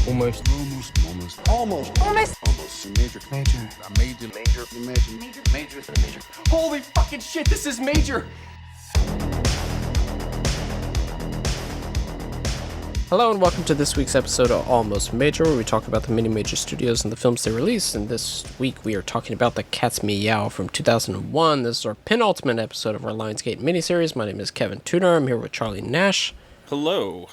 Almost. Major. Holy fucking shit, this is major! Hello and welcome to this week's episode of Almost Major, where we talk about the many major studios and the films they release. And this week we are talking about the CAT'S MEOW from 2001. This is our penultimate episode of our Lionsgate miniseries. My name is Kevin Tudor. I'm here with Charlie Nash. Hello.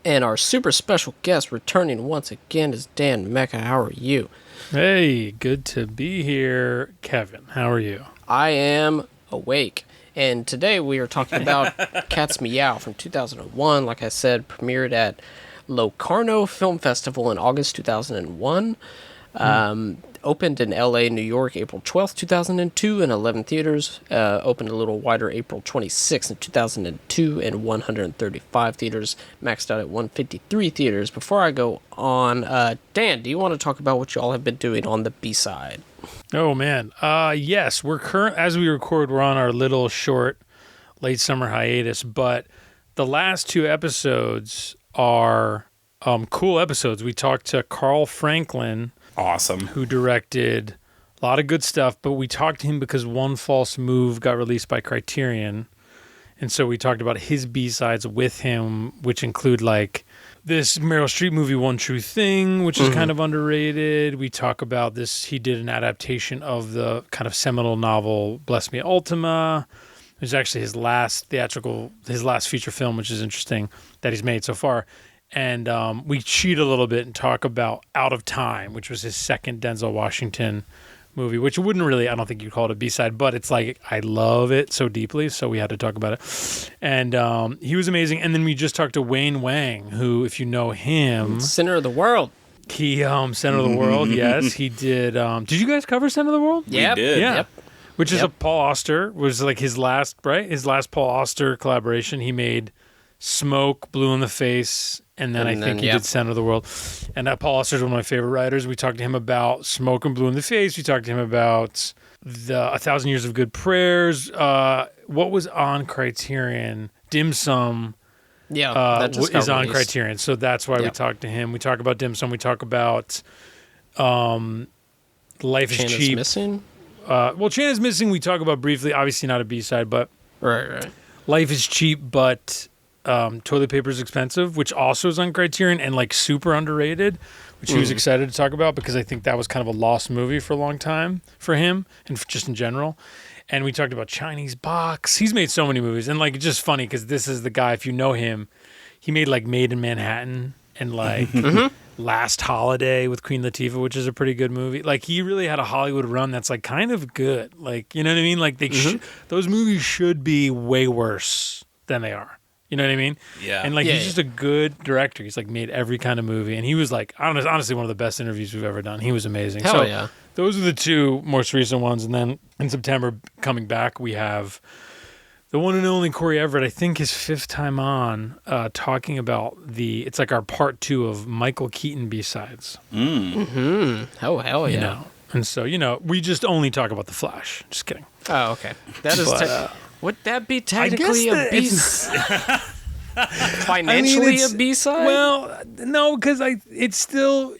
And our super special guest returning once again is Dan Mecca. How are you? Hey, good to be here, Kevin. How are you? I am awake. And today we are talking about CAT'S MEOW from 2001. Like I said, premiered at Locarno Film Festival in August 2001. Opened in LA, New York, April 12th, 2002 in 11 theaters. Opened a little wider April 26th in 2002 in 135 theaters. Maxed out at 153 theaters. Before I go on, Dan, do you want to talk about what you all have been doing on the B-side? Oh, man. Yes, as we record, we're on our little short late summer hiatus, but the last two episodes are cool episodes. We talked to Carl Franklin, Awesome. who directed a lot of good stuff, but we talked to him because One False Move got released by Criterion, and so we talked about his B-sides with him, which include like this Meryl Streep movie, One True Thing, which is kind of underrated. We talk about this. He did an adaptation of the kind of seminal novel Bless Me Ultima. It was actually his last feature film, which is interesting that he's made so far. And we cheat a little bit and talk about Out of Time, which was his second Denzel Washington movie, which wouldn't really, I don't think you'd call it a B-side, but it's like, I love it so deeply, so we had to talk about it. And he was amazing. And then we just talked to Wayne Wang, who, if you know him... Center of the World. He, Center of the World, yes. He did... did you guys cover Center of the World? Yep. We did. Yeah. Yep. Which is a Paul Auster, was like his last, right? His last Paul Auster collaboration. He made Smoke, Blue in the Face, and then I think he did Center of the World. And Paul Auster is one of my favorite writers. We talked to him about Smoke and Blue in the Face. We talked to him about the 1,000 Years of Good Prayers. What was on Criterion? Dim Sum That is on Criterion. So that's why we talked to him. We talk about Dim Sum. We talk about Life is Chan Cheap. Is Missing? Chan is Missing. We talk about briefly. Obviously not a B-side, but Right. Life is Cheap, but Toilet Paper is Expensive, which also is on Criterion and like super underrated, which he was excited to talk about because I think that was kind of a lost movie for a long time for him and just in general. And we talked about Chinese Box. He's made so many movies, and like it's just funny because this is the guy. If you know him, he made like Made in Manhattan and like Last Holiday with Queen Latifah, which is a pretty good movie. Like he really had a Hollywood run that's like kind of good. Like, you know what I mean? Like those movies should be way worse than they are. You know what I mean? Yeah. And like he's just a good director. He's like made every kind of movie, and he was like honestly one of the best interviews we've ever done. He was amazing. Hell yeah. Those are the two most recent ones, and then in September coming back, we have the one and only Corey Everett. I think his fifth time on, talking about it's like our part 2 of Michael Keaton B-sides. Oh, hell yeah. You know? And so, we just only talk about The Flash. Just kidding. Oh, okay. That is... would that be technically a B-side? Financially a B-side? Well, no, because it's still...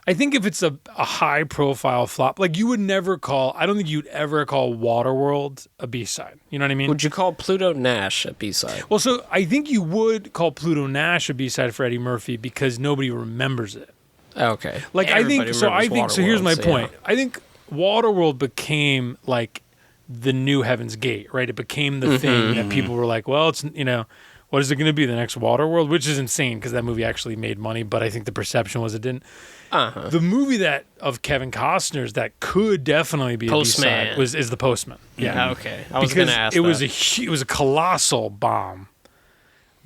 I think if it's a high-profile flop, like you would never call... I don't think you'd ever call Waterworld a B-side. You know what I mean? Would you call Pluto Nash a B-side? Well, so I think you would call Pluto Nash a B-side for Eddie Murphy because nobody remembers it. Okay. Like Everybody so here's my so point. yeah. I think Waterworld became like the new Heaven's Gate, right? It became the thing that people were like, well, it's, what is it going to be, the next Waterworld? Which is insane because that movie actually made money, but I think the perception was it didn't. The movie of Kevin Costner's that could definitely be Postman. a B-side is The Postman. Yeah. Okay. I was going to ask it was a colossal bomb.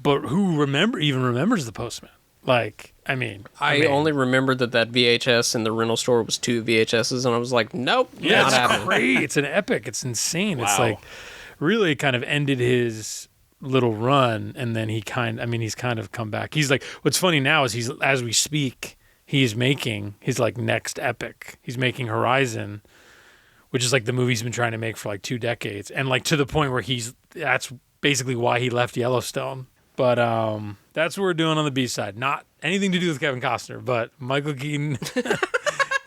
But who even remembers The Postman? Like, I only remembered that VHS in the rental store was 2 VHSs, and I was like, nope, yeah, not happening. Great. It's an epic. It's insane. Wow. It's like really kind of ended his little run, and then he's kind of come back. He's like, what's funny now is as we speak, he's making his like next epic. He's making Horizon, which is like the movie he's been trying to make for like 2 decades, and like to the point where that's basically why he left Yellowstone. But that's what we're doing on the B-side. Not anything to do with Kevin Costner, but Michael Keaton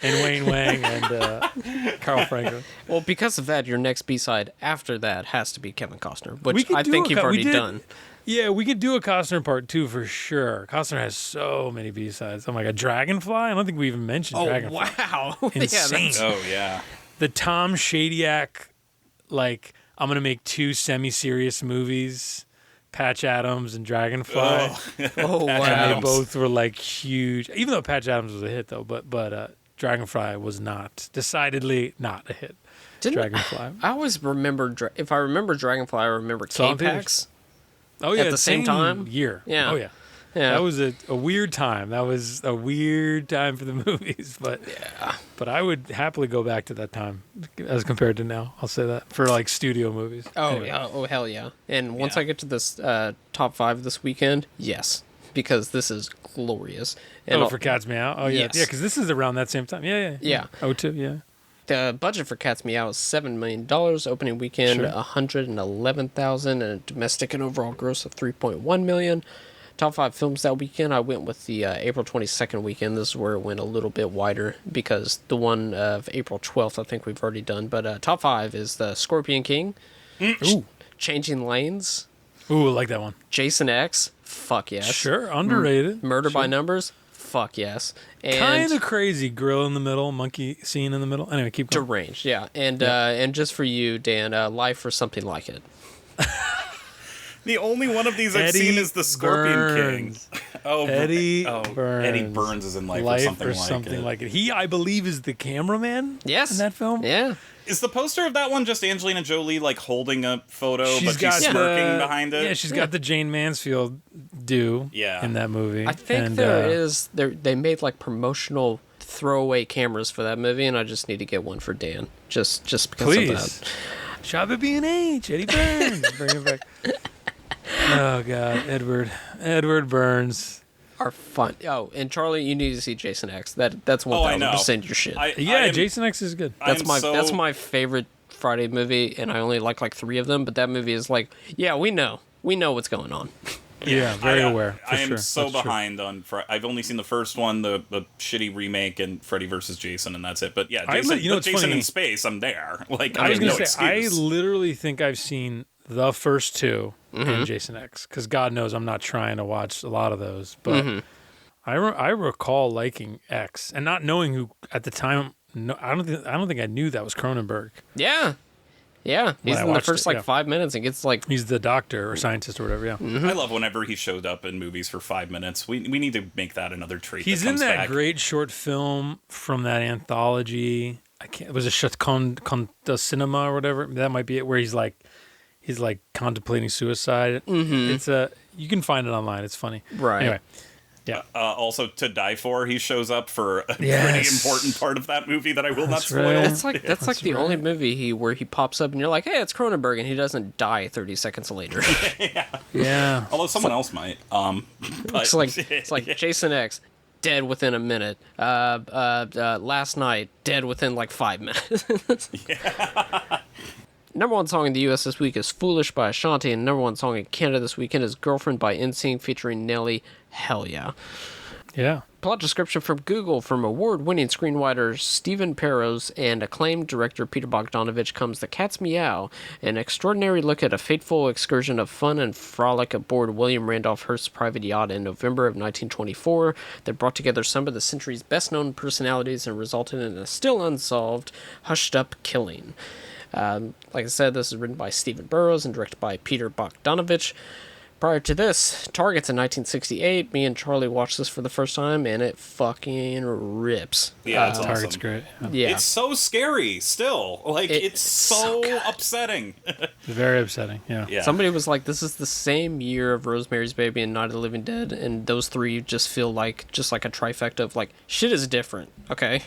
and Wayne Wang and Carl Franklin. Well, because of that, your next B-side after that has to be Kevin Costner, We which could I do think a you've co- we already did- done. Yeah, we could do a Costner part 2 for sure. Costner has so many B-sides. Oh my God, Dragonfly? I don't think we even mentioned Oh, Dragonfly. wow. Insane. Oh, yeah. The Tom Shadyac, like, I'm going to make 2 semi-serious movies, Patch Adams and Dragonfly. Oh, And wow. they both were, like, huge. Even though Patch Adams was a hit, though, but Dragonfly was not. Decidedly not a hit. Dragonfly. I always remember, if I remember Dragonfly, I remember Saw it in theaters. K-Pax. Oh, yeah. At the same time? Year. Yeah. Oh, yeah. Yeah. That was a weird time. That was a weird time for the movies, but I would happily go back to that time as compared to now. I'll say that for like studio movies. Oh, Anyway. yeah. Oh, hell yeah. And once Yeah. I get to this top 5 this weekend, yes, because this is glorious. And Oh, for Cat's Meow. Oh yeah, Yes. yeah, because this is around that same time. Yeah. Yeah. Oh, two. Yeah. the budget for Cat's Meow is $7 million. Opening weekend, Sure. $111,000, and a domestic and overall gross of $3.1 million. Top 5 films that weekend, I went with the April 22nd weekend. This is where it went a little bit wider because the one of April 12th, I think we've already done. But top 5 is The Scorpion King, Ooh. Changing Lanes, Ooh, I like that one. Jason X, fuck yes. Sure, underrated. Murder by Sure. Numbers, fuck yes. And Kind of crazy. Grill in the middle, monkey scene in the middle. Anyway, keep going. deranged, yeah. And just for you, Dan, Life or Something Like It. The only one of these I've Eddie seen is the Scorpion Burns. King. Oh, Eddie Burns. Burns. Eddie Burns is in Life or Something Like It. He, I believe, is the cameraman. Yes. In that film. Yeah. Is the poster of that one just Angelina Jolie like holding a photo, She's but got she's smirking the- behind it? Yeah, she's got the Jane Mansfield do Yeah. in that movie. I think they made like promotional throwaway cameras for that movie, and I just need to get one for Dan, just because of Please. that. Shabba B&H, Eddie Burns. Bring it back. Oh, God. Edward Burns. Are fun. Oh, and Charlie, you need to see Jason X. That's Oh, I know. 1000% your shit. Yeah, Jason X is good. That's my favorite Friday movie, and I only like 3 of them. But that movie is like, yeah, we know what's going on. Yeah, very aware. I am sure. so That's true. behind on. I've only seen the first one, the shitty remake, and Freddy vs. Jason, and that's it. But yeah, Jason, it's Jason funny. in space, I'm there. Like I was there's going no to say, I excuse. literally think I've seen the first 2 and Jason X, because God knows I'm not trying to watch a lot of those. But I recall liking X and not knowing who at the time. No, I don't think I knew that was Cronenberg. Yeah. He's I in the watched first it, yeah. 5 minutes and gets like He's the doctor or scientist or whatever. Yeah, I love whenever he showed up in movies for 5 minutes. We need to make that another treat. he's that in comes that back. great short film from that anthology. I can't. Was it Shut Con the Cinema or whatever? That might be it. Where he's like contemplating suicide. It's you can find it online. It's funny. Right. Anyway, yeah. Also, To Die For, he shows up for a pretty Yes. important part of that movie that I will not That's spoil. right. that's like the only movie where he pops up and you're like, hey, it's Cronenberg, and he doesn't die 30 seconds later. Yeah. Although someone else might. But It's like Jason X, dead within a minute. Last night, dead within like 5 minutes. Number 1 song in the U.S. this week is Foolish by Ashanti, and number 1 song in Canada this weekend is Girlfriend by NSYNC featuring Nelly. Hell yeah. Yeah. Plot description from Google from award-winning screenwriter Stephen Perros and acclaimed director Peter Bogdanovich comes The Cat's Meow, an extraordinary look at a fateful excursion of fun and frolic aboard William Randolph Hearst's private yacht in November of 1924 that brought together some of the century's best-known personalities and resulted in a still unsolved, hushed-up killing. Like I said, this is written by Stephen Burrows and directed by Peter Bogdanovich. Prior to this, Targets in 1968, me and Charlie watched this for the first time, and it fucking rips. Yeah, it's awesome. Target's great. Yeah. Yeah. It's so scary still. Like, it's so upsetting. It's very upsetting. Yeah. Yeah. Somebody was like, this is the same year of Rosemary's Baby and Night of the Living Dead, and those 3 just feel like a trifecta of like, shit is different, okay?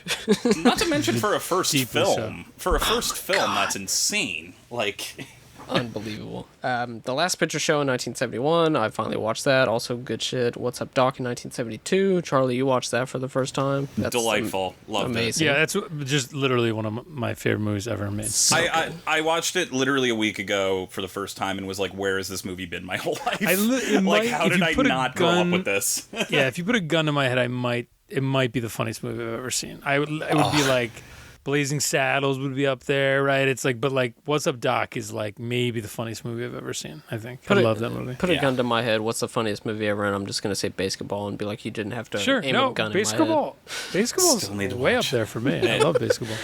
Not to mention for a first Deeply film. so. For a first film, that's insane. Like, Unbelievable. The Last Picture Show in 1971. I finally watched that. Also good shit. What's Up, Doc in 1972. Charlie, you watched that for the first time. That's Delightful. Loved amazing. Yeah, that's just literally one of my favorite movies ever made. it. I watched it literally a week ago for the first time and was like, where has this movie been my whole life? How did I not grow up with this? Yeah, if you put a gun to my head, it might be the funniest movie I've ever seen. It would be like Blazing Saddles would be up there, right? It's like, but like What's Up, Doc is like maybe the funniest movie I've ever seen. I think I love that movie. Put a gun to my head. What's the funniest movie ever? And I'm just gonna say Basketball and be like, you didn't have to aim a gun in my head. Basketball's way up there for me. I love Basketball.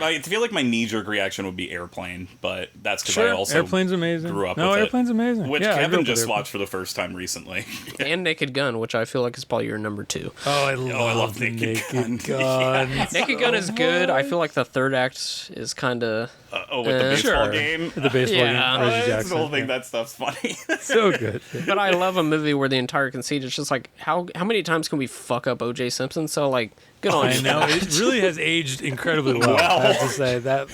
I feel like my knee-jerk reaction would be Airplane, but that's because I also Airplane's amazing. grew up No, with Airplane's it, amazing. which Yeah, Kevin just watched for the first time recently. And Naked Gun, which I feel like is probably your number 2. Oh, I love Naked Gun. Gun. Naked Gun is good. I feel like the third act is kind of With the baseball game. The baseball Yeah. game. Reggie That's Jackson. the whole thing. That stuff's funny. So good. But I love a movie where the entire conceit is just like, how many times can we fuck up O.J. Simpson? So, like, good on I you. know it really has aged incredibly well. I have to say that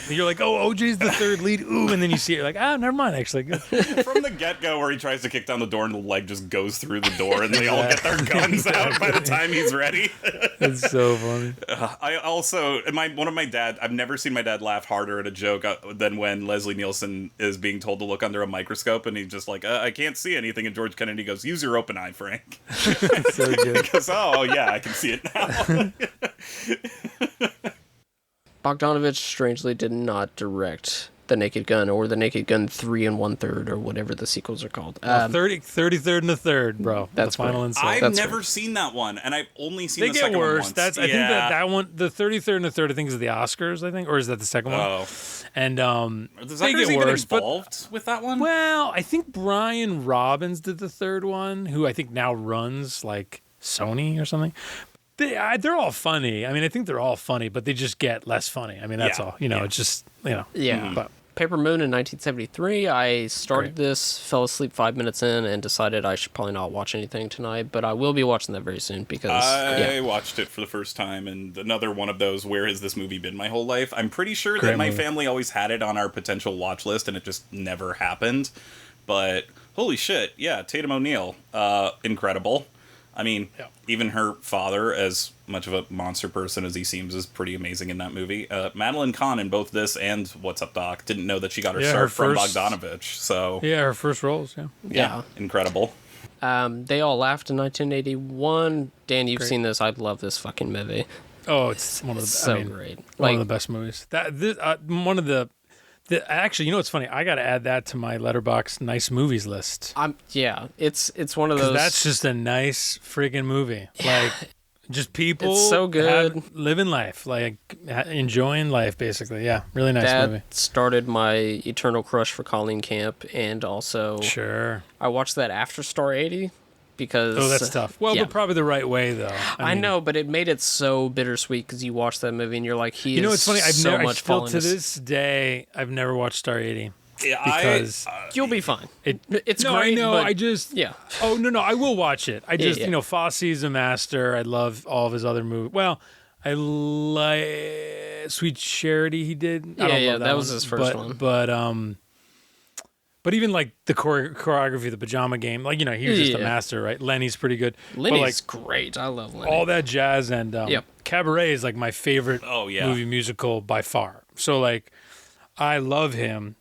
you're like, oh, OJ's the third lead, ooh, and then you see it, you're like, never mind, actually. Good. From the get-go where he tries to kick down the door and the leg just goes through the door and they all get their guns out by the time he's ready. It's so funny. I also, I've never seen my dad laugh harder at a joke than when Leslie Nielsen is being told to look under a microscope and he's just like, I can't see anything. And George Kennedy goes, use your open eye, Frank. So good. He goes, oh, yeah, I can see it now. Bogdanovich strangely did not direct The Naked Gun or The Naked Gun 3 1/3 or whatever the sequels are called. 33rd and a third, bro. That's the final great. insult. I've That's never seen that one, and I've only seen They the get second worse. one once. I think that one, the 33rd and the third, I think is the Oscars. I think, or is that the second one? Oh, And does they Oscars get even worse. But involved with that one? well, I think Brian Robbins did the third one, who I think now runs like Sony or something. They're all funny. I mean, I think they're all funny, but they just get less funny. I mean, that's all. It's just, Yeah. But Paper Moon in 1973. I started this, fell asleep 5 minutes in, and decided I should probably not watch anything tonight, but I will be watching that very soon because I watched it for the first time, and another one of those, where has this movie been my whole life? I'm pretty sure that my family always had it on our potential watch list, and it just never happened. But holy shit, yeah, Tatum O'Neal, incredible. I mean, even her father, as much of a monster person as he seems, is pretty amazing in that movie. Madeline Kahn in both this and What's Up, Doc didn't know that she got her start from Bogdanovich. So yeah, her first roles, Yeah. Incredible. They All Laughed in 1981. Dan, you've seen this. I love this fucking movie. Oh, it's one of the great. One of the best movies. One of the actually, what's funny? I got to add that to my Letterboxd nice movies list. It's one of those. That's just a nice friggin' movie. Like, just people. It's so good. Living life, like enjoying life, basically. Yeah, really nice that movie. Started my eternal crush for Colleen Camp, and also I watched that after Star 80 because that's tough. Well, but probably the right way though. I know, but it made it so bittersweet because you watch that movie and you're like, it's funny. I still to this day, I've never watched Star 80. Yeah, because you'll be fine. It's no, great. I know. But I just Oh no, I will watch it. I just Fosse's a master. I love all of his other movies. Well, I like Sweet Charity. He did. I don't love that was his first one. But even like the choreography, the Pajama Game, like he was just a master, right? Lenny's pretty good. Lenny's great. I love Lenny. All that jazz and Cabaret is like my favorite movie musical by far. So like, I love him.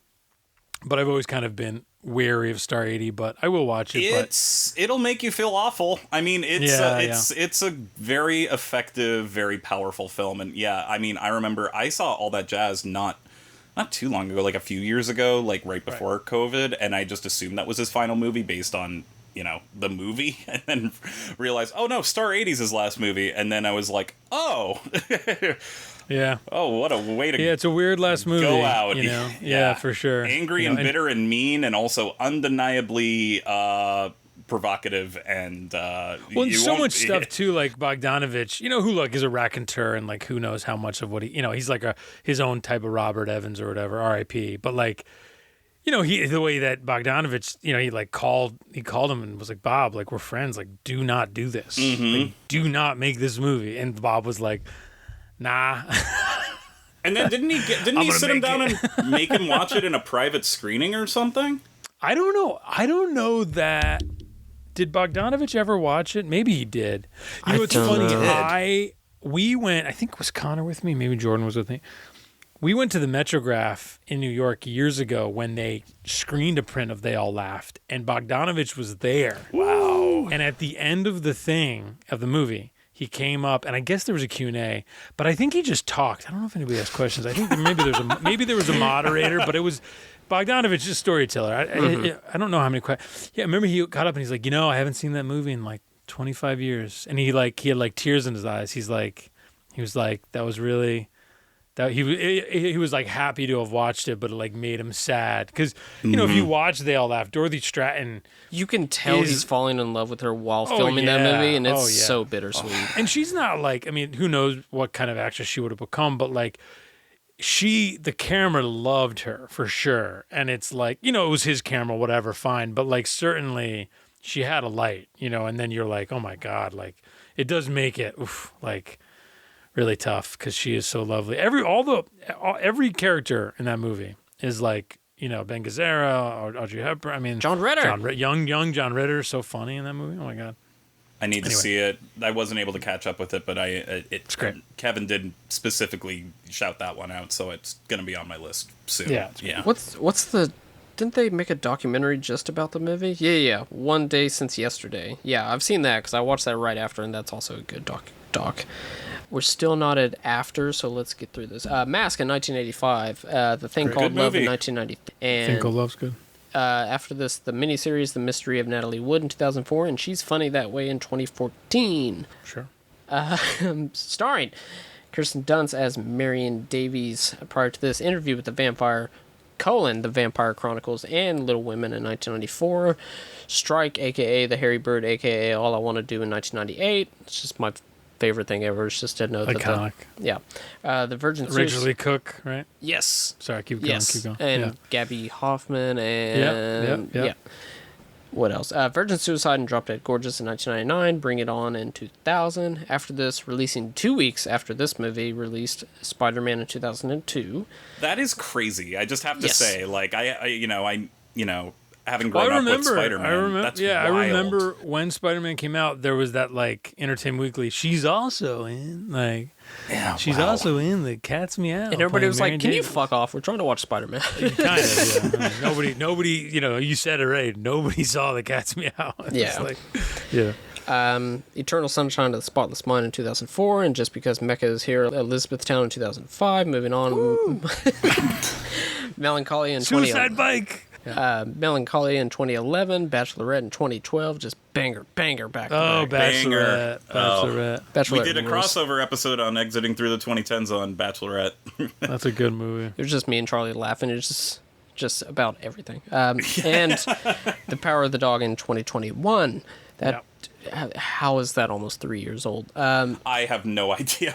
But I've always kind of been wary of Star 80, but I will watch it. It'll make you feel awful. I mean, it's a very effective, very powerful film, and I mean, I remember I saw All That Jazz not too long ago, like a few years ago, like right before COVID, and I just assumed that was his final movie based on the movie, and then realized, oh no, Star 80's his last movie, and then I was like, oh. Yeah. Oh, what a way to it's a weird last movie. Go out. Yeah, for sure. Angry and bitter and mean, and also undeniably provocative and so much stuff too, like Bogdanovich, who is a raconteur and like who knows how much of what he's like his own type of Robert Evans or whatever, R.I.P. But like, the way that Bogdanovich, he called him and was like, Bob, like we're friends, like do not do this, like, do not make this movie, and Bob was like, nah. And then didn't he sit him down and make him watch it in a private screening or something? I don't know. I don't know that. Did Bogdanovich ever watch it? Maybe he did. You know, it's funny. We went, I think was Connor with me? Maybe Jordan was with me. We went to the Metrograph in New York years ago when they screened a print of They All Laughed, and Bogdanovich was there. Wow. And at the end of the movie, he came up, and I guess there was a Q&A, but I think he just talked. I don't know if anybody asked questions. I think maybe there was a moderator, but it was Bogdanovich, a storyteller. I don't know how many questions. Yeah, I remember he got up and he's like, I haven't seen that movie in like 25 years. And he had like tears in his eyes. He was like, that was really... That he was like happy to have watched it, but it like made him sad because if you watch They All Laugh, Dorothy Stratton, you can tell he's falling in love with her while filming that movie, and it's so bittersweet. And she's not like, who knows what kind of actress she would have become, but like the camera loved her for sure, and it's like it was his camera, whatever, fine, but like certainly she had a light, and then you're like, oh my god, like it does make it like. Really tough because she is so lovely. Every character in that movie is like Ben Gazzara or Audrey Hepburn. John Ritter, young John Ritter, so funny in that movie. Oh my god! I need to see it. I wasn't able to catch up with it, but it's great. Kevin did specifically shout that one out, so it's going to be on my list soon. Yeah. What's the? Didn't they make a documentary just about the movie? Yeah. One Day Since Yesterday. Yeah, I've seen that because I watched that right after, and that's also a good doc. We're still not at after, so let's get through this. Mask in 1985. The Thing Called Love in 1990. And Thing Called Love's good. After this, the miniseries The Mystery of Natalie Wood in 2004, and She's Funny That Way in 2014. Sure. Starring Kirsten Dunst as Marion Davies. Prior to this, Interview with the Vampire, The Vampire Chronicles, and Little Women in 1994. Strike, a.k.a. The Harry Bird, a.k.a. All I Want to Do in 1998. It's just my favorite thing ever. It's just to know iconic. The Virgin Rachel Lee Cook, right? Yes. Sorry, keep going. And Gabby Hoffman and What else? Virgin Suicide and Drop Dead Gorgeous in 1999. Bring It On in 2000. After this, releasing 2 weeks after this movie, released Spider-Man in 2002. That is crazy. I just have to say, like having grown up with Spider-Man, that's wild. I remember when Spider-Man came out, there was that like Entertainment Weekly. She's also in also in the Cat's Meow, and everybody was like, "Can you fuck off? We're trying to watch Spider-Man." Kind of. Yeah. Nobody. You said it right. Nobody saw the Cat's Meow. Eternal Sunshine of the Spotless Mind in 2004, and Just Because Mecca is Here, Elizabethtown in 2005. Moving on, Melancholy in Suicide Bike. Melancholy in 2011, Bachelorette in 2012, just banger back to back. Bachelorette. We did a crossover episode on exiting through the 2010s on Bachelorette. That's a good movie. It was just me and Charlie laughing. It was just about everything. And The Power of the Dog in 2021. How is that almost 3 years old? I have no idea.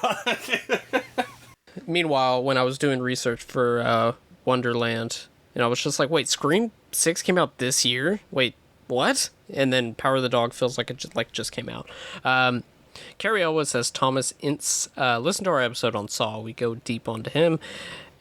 Meanwhile, when I was doing research for Wonderland, and I was just like, wait, Scream 6 came out this year? Wait, what? And then Power of the Dog feels like it just came out. Carrie Elwes as Thomas Ince. Listen to our episode on Saw. We go deep onto him.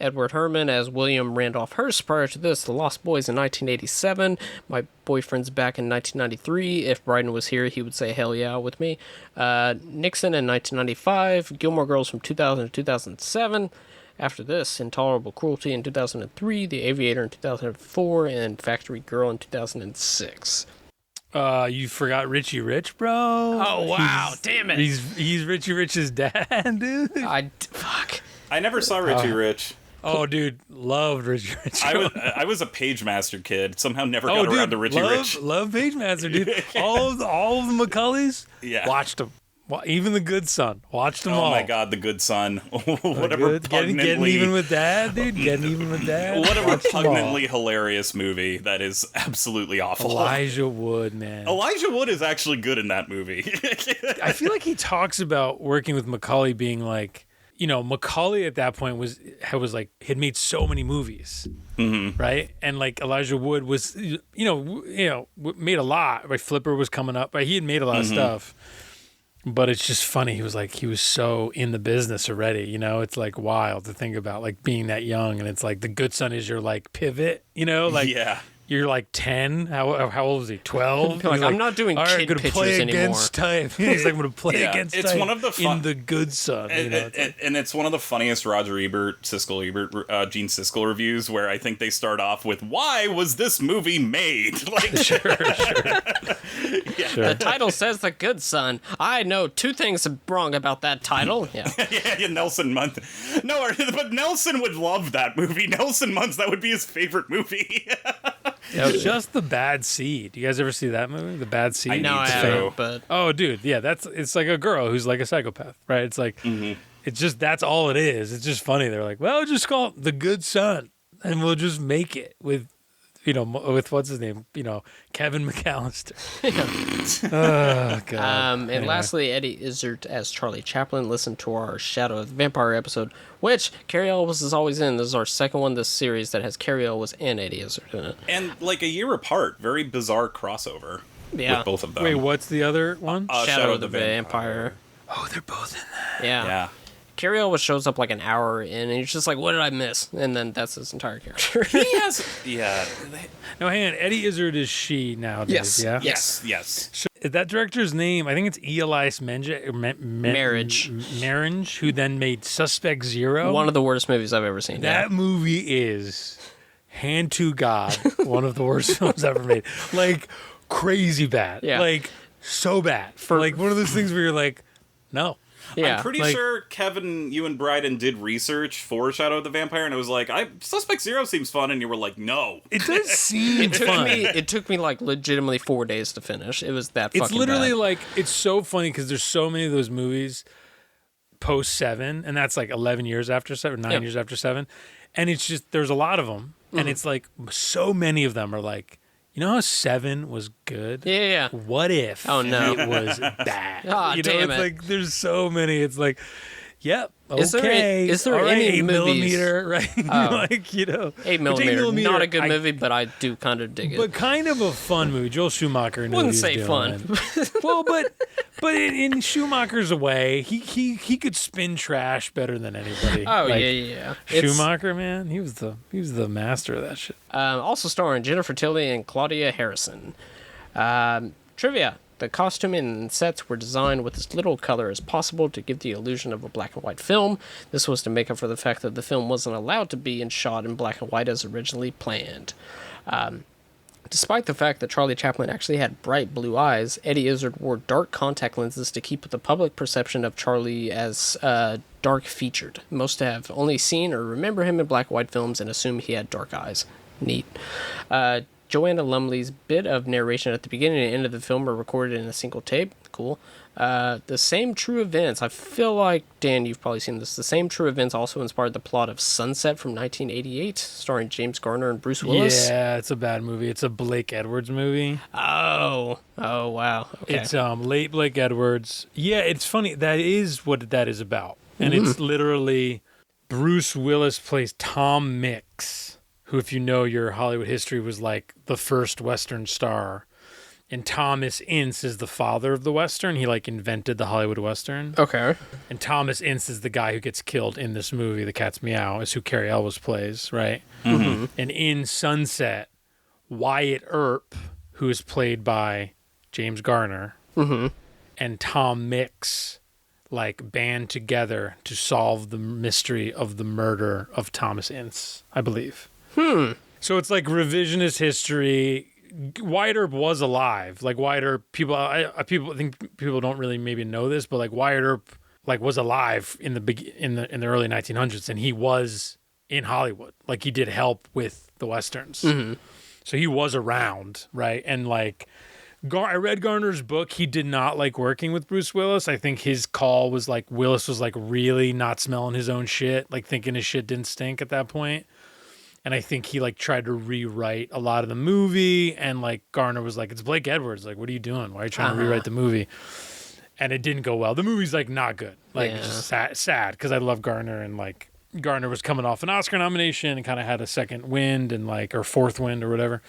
Edward Herrmann as William Randolph Hearst. Prior to this, The Lost Boys in 1987. My Boyfriend's Back in 1993. If Bryden was here, he would say hell yeah with me. Nixon in 1995. Gilmore Girls from 2000 to 2007. After this, Intolerable Cruelty in 2003, The Aviator in 2004, and Factory Girl in 2006. You forgot Richie Rich, bro. Oh, wow. Damn it. He's Richie Rich's dad, dude. Fuck. I never saw Richie Rich. Oh, dude, loved Richie Rich. I was a PageMaster kid. Somehow never got around to Richie Rich. Love PageMaster, dude. all of the Macaulays, watched them. Even The Good Son. Watched them all. Oh my God, The Good Son. Whatever. Getting even with Dad, dude. Getting even with Dad. What a repugnantly hilarious movie that is absolutely awful. Elijah Wood, man. Elijah Wood is actually good in that movie. I feel like he talks about working with Macaulay being like, Macaulay at that point had made so many movies, right? And like Elijah Wood was, made a lot. Right? Flipper was coming up, right? He had made a lot of stuff. But it's just funny. He was so in the business already, you know? It's like wild to think about, like being that young, and it's like the good son is your like pivot, you know? Like Yeah. you're like 10. How old was he? 12? Like, I'm not doing kid gonna pitches play anymore. Against time. He's like, I'm going to play against it's time one of the in the good son. You know? And it's one of the funniest Roger Ebert, Gene Siskel reviews, where I think they start off with, "Why was this movie made?" Like, Sure. The title says The Good Son. I know two things wrong about that title. Yeah. yeah, Nelson Muntz. No, but Nelson would love that movie. Nelson Muntz, that would be his favorite movie. It's just The Bad Seed. You guys ever see that movie? The Bad Seed? I No, I need to. haven't, but... Oh, dude, yeah, it's like a girl who's like a psychopath, right? It's like, it's just, that's all it is. It's just funny. They're like, well, just call it The Good Son, and we'll just make it with, you know, with what's his name, you know, Kevin McAllister. Oh, God. And lastly, Eddie Izzard as Charlie Chaplin. Listen to our Shadow of the Vampire episode, which Cary Elwes is always in. This is our second one this series that has Cary Elwes and Eddie Izzard in it. And like a year apart, very bizarre crossover with both of them. Wait, what's the other one? Shadow of the Vampire. Oh, they're both in that. Yeah. Yeah. Cary Elwes shows up like an hour in, and he's just like, what did I miss? And then that's his entire character. He has, yeah. No, hang on. Eddie Izzard is she nowadays, yeah? Yes. So, that director's name, I think it's Elias Marriage, who then made Suspect Zero. One of the worst movies I've ever seen. That movie is, hand to God, one of the worst films ever made. Like, crazy bad. Yeah. Like, so bad. Like, one of those things where you're like, no. Yeah. I'm pretty sure Kevin, you and Bryden did research for Shadow of the Vampire, and it was like, Suspect Zero seems fun, and you were like, no. It does seem fun. It took me like legitimately 4 days to finish. It was that fucking It's literally bad. like, it's so funny because there's so many of those movies post 7, and that's like 11 years after 7, 9 years after 7. And it's just, there's a lot of them, and it's like, so many of them are like, you know how 7 was good? Yeah. What if Oh, no. it was bad? Ah, you know, damn it's it. like, there's so many. It's like, yep, okay. Is there all right, any 8 movies? millimeter, right? Like, you know. 8 which millimeter, not a good movie, but I do kind of dig it. But kind of a fun movie. Joel Schumacher knew Wouldn't what he say was doing. fun. Well, but in Schumacher's way, he could spin trash better than anybody. Oh, Like, yeah. Schumacher, man, he was the master of that shit. Also starring Jennifer Tilly and Claudia Harrison. Trivia. The costume and sets were designed with as little color as possible to give the illusion of a black and white film. This was to make up for the fact that the film wasn't allowed to be shot in black and white as originally planned. Despite the fact that Charlie Chaplin actually had bright blue eyes, Eddie Izzard wore dark contact lenses to keep the public perception of Charlie as dark-featured. Most have only seen or remember him in black and white films and assume he had dark eyes. Neat. Joanna Lumley's bit of narration at the beginning and end of the film are recorded in a single tape. Cool. The same true events, I feel like, Dan, you've probably seen this. The same true events also inspired the plot of Sunset from 1988, starring James Garner and Bruce Willis. Yeah, it's a bad movie. It's a Blake Edwards movie. Oh, wow. Okay. It's late Blake Edwards. Yeah, it's funny. That is what that is about. And it's literally Bruce Willis plays Tom Mix, who, if you know your Hollywood history, was like the first Western star. And Thomas Ince is the father of the Western. He like invented the Hollywood Western. Okay. And Thomas Ince is the guy who gets killed in this movie, The Cat's Meow, is who Cary Elwes plays, right? Mm-hmm. And in Sunset, Wyatt Earp, who is played by James Garner, and Tom Mix, like, band together to solve the mystery of the murder of Thomas Ince, I believe. So it's like revisionist history. Wyatt Earp was alive. Like, Wyatt Earp, I think people don't really maybe know this, but like Wyatt Earp like was alive in the early 1900s, and he was in Hollywood. Like, he did help with the Westerns. So he was around, right? And like I read Garner's book. He did not like working with Bruce Willis. I think his call was like Willis was like really not smelling his own shit, like thinking his shit didn't stink at that point. And I think he like tried to rewrite a lot of the movie, and like Garner was like, "It's Blake Edwards. Like, what are you doing? Why are you trying to rewrite the movie?" And it didn't go well. The movie's like not good. Like, it's just sad because I love Garner, and like Garner was coming off an Oscar nomination and kind of had a second wind and like, or fourth wind or whatever.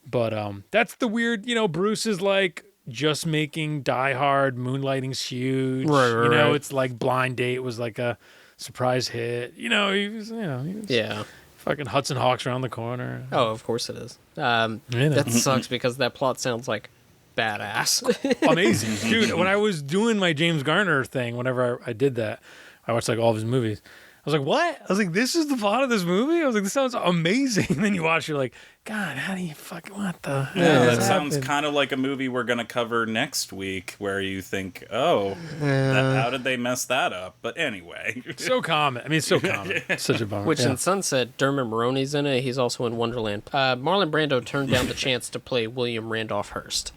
But that's the weird, Bruce is like just making Die Hard, Moonlighting's huge. Right, you know, right. it's like Blind Date was like a surprise hit. You know, he was Yeah. fucking Hudson Hawk's around the corner. Oh, of course it is. You know. That sucks because that plot sounds like badass. Amazing. Dude, when I was doing my James Garner thing, whenever I did that, I watched like all of his movies. I was like, what? I was like, this is the plot of this movie? I was like, this sounds amazing. And then you watch, you're like, God, how do you fucking, what the hell? Yeah, that is sounds happening? kind of like a movie we're going to cover next week where you think, oh, how did they mess that up? But anyway. So common. I mean, it's so common. It's such a bummer. Which Yeah. in Sunset, Dermot Mulroney's in it. He's also in Wonderland. Marlon Brando turned down the chance to play William Randolph Hearst.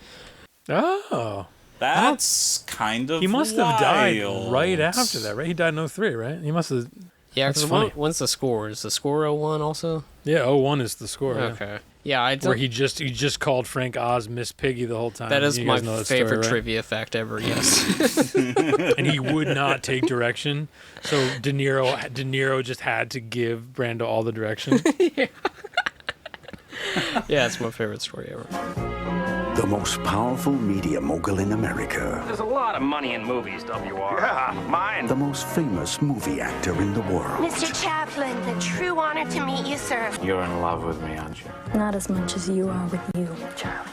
Oh. That's kind of He must have died wild. right after that, right? He died in 03, right? He must have. Yeah, That's because funny. when's the score? Is the score 01 also? Yeah, 01 is the score. Yeah. Okay. Yeah, I Where don't, he just called Frank Oz Miss Piggy the whole time. that is You my guys know that favorite story, right? trivia fact ever, yes. And he would not take direction, so De Niro just had to give Brando all the direction. Yeah, it's my favorite story ever. The most powerful media mogul in America. There's a lot of money in movies, WR. Yeah, mine. The most famous movie actor in the world. Mr. Chaplin, a true honor to meet you, sir. You're in love with me, aren't you? Not as much as you are with you, Charlie.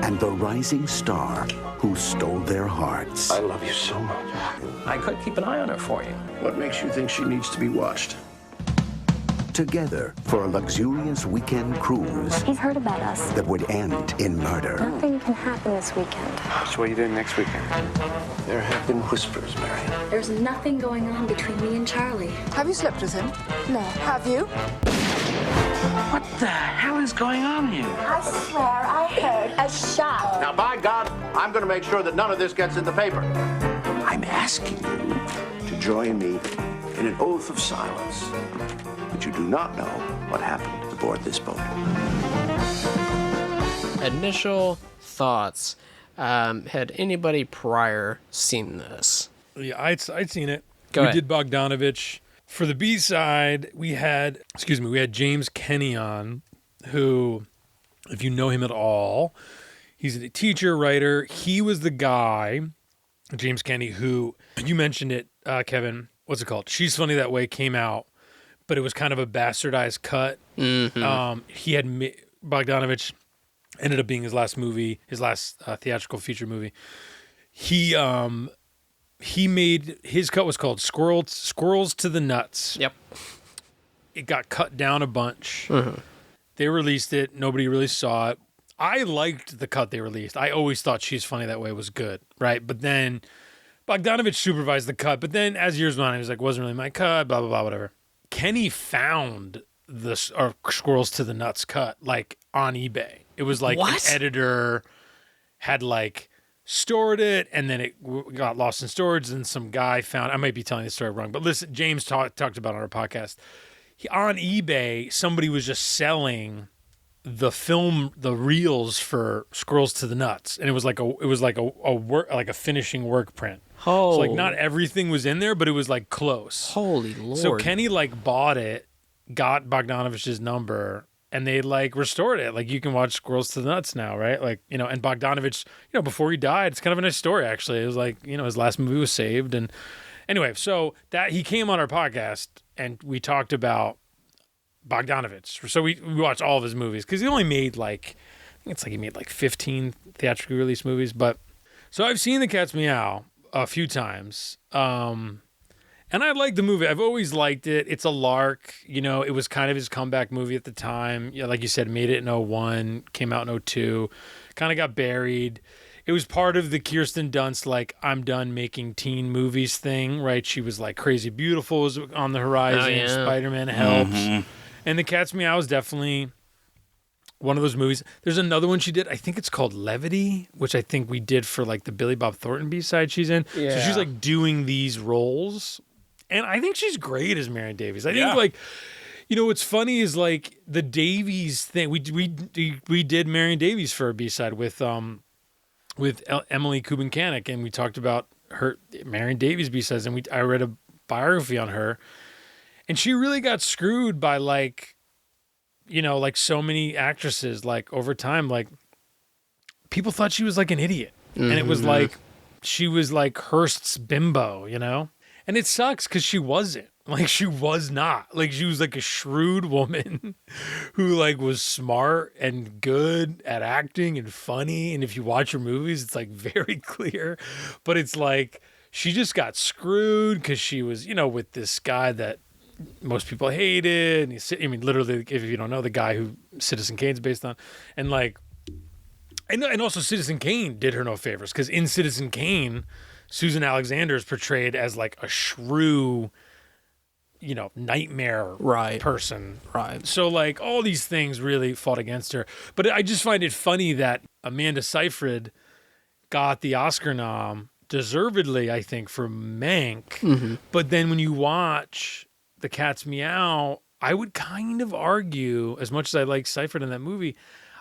And the rising star who stole their hearts. I love you so much. I could keep an eye on her for you. What makes you think she needs to be watched? Together for a luxurious weekend cruise He's heard about us. that would end in murder. Nothing can happen this weekend. So what are you doing next weekend? There have been whispers, Mary. There's nothing going on between me and Charlie. Have you slept with him? No. Have you? What the hell is going on here? I swear I heard a shot. Now, by God, I'm going to make sure that none of this gets in the paper. I'm asking you to join me in an oath of silence. But you do not know what happened aboard this boat. Initial thoughts. Had anybody prior seen this? Yeah, I'd seen it. Go we ahead. did Bogdanovich. For the B-side, we had James Kenny on, who, if you know him at all, he's a teacher, writer. He was the guy, James Kenny, who, you mentioned it, Kevin, what's it called? She's Funny That Way came out, but it was kind of a bastardized cut. Mm-hmm. He had, Bogdanovich ended up being his last movie, his last theatrical feature movie. He made, his cut was called Squirrels to the Nuts. Yep. It got cut down a bunch. Mm-hmm. They released it. Nobody really saw it. I liked the cut they released. I always thought She's Funny That Way was good, right? But then Bogdanovich supervised the cut. But then as years went on, he was like, wasn't really my cut, blah, blah, blah, whatever. Kenny found the Squirrels to the Nuts cut, like, on eBay. It was like What? an editor had, like, stored it, and then it got lost in storage, and some guy found, I might be telling the story wrong, but listen, James talked about it on our podcast. On eBay, somebody was just selling the reels for Squirrels to the Nuts, and it was like a finishing work print. Oh, So like not everything was in there, but it was like close. holy lord! So Kenny like bought it, got Bogdanovich's number, and they like restored it. Like you can watch Squirrels to the Nuts now, right? Like, you know, and Bogdanovich, you know, before he died, it's kind of a nice story actually. It was like, you know, his last movie was saved, and anyway, so that he came on our podcast and we talked about Bogdanovich. So we watched all of his movies because he only made like, I think it's like he made like 15 theatrically released movies. But so I've seen The Cat's Meow a few times. And I like the movie. I've always liked it. It's a lark. You know, it was kind of his comeback movie at the time. Yeah, like you said, made it in 01, came out in 02, kind of got buried. It was part of the Kirsten Dunst, like, I'm done making teen movies thing, right? She was like Crazy Beautiful was on the horizon. Oh, yeah. Spider-Man helps. And The Cat's Meow is definitely one of those movies. There's another one she did. I think it's called Levity, which I think we did for like the Billy Bob Thornton B-side she's in. So Yeah. she's like doing these roles. And I think she's great as Marion Davies. I think Yeah. like, you know, what's funny is like the Davies thing. We did Marion Davies for a B-side with Emily Kubenkanek, and we talked about her Marion Davies B-sides, and I read a biography on her, and she really got screwed by like, you know, like so many actresses, like over time, like people thought she was like an idiot. And it was like, she was like Hearst's bimbo, you know? And it sucks because she wasn't. Like, she was not. Like, she was like a shrewd woman who like was smart and good at acting and funny. And if you watch her movies, it's like very clear. But it's like, she just got screwed because she was, you know, with this guy that most people hated. And he's, I mean, literally, if you don't know, the guy who Citizen Kane's based on. And like, and also Citizen Kane did her no favors because in Citizen Kane, Susan Alexander is portrayed as like a shrew, you know, nightmare person. Right. So like all these things really fought against her. But I just find it funny that Amanda Seyfried got the Oscar nom deservedly, I think, for Mank. But then when you watch The Cat's Meow, I would kind of argue, as much as I like Seyfried in that movie,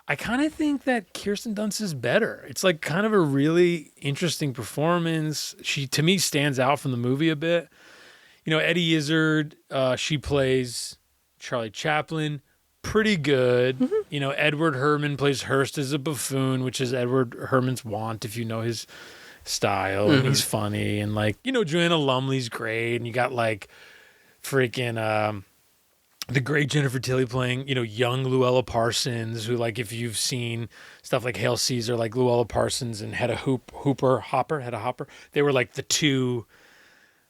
I kind of think that Kirsten Dunst is better. It's like kind of a really interesting performance. She, to me, stands out from the movie a bit. You know, Eddie Izzard, she plays Charlie Chaplin, pretty good. You know, Edward Herrmann plays Hearst as a buffoon, which is Edward Herrmann's want, if you know his style, and he's funny. And like, you know, Joanna Lumley's great, and you got like freaking the great Jennifer Tilly playing, you know, young Luella Parsons, who, like, if you've seen stuff like Hail Caesar, like Luella Parsons and Hedda Hopper, they were like the two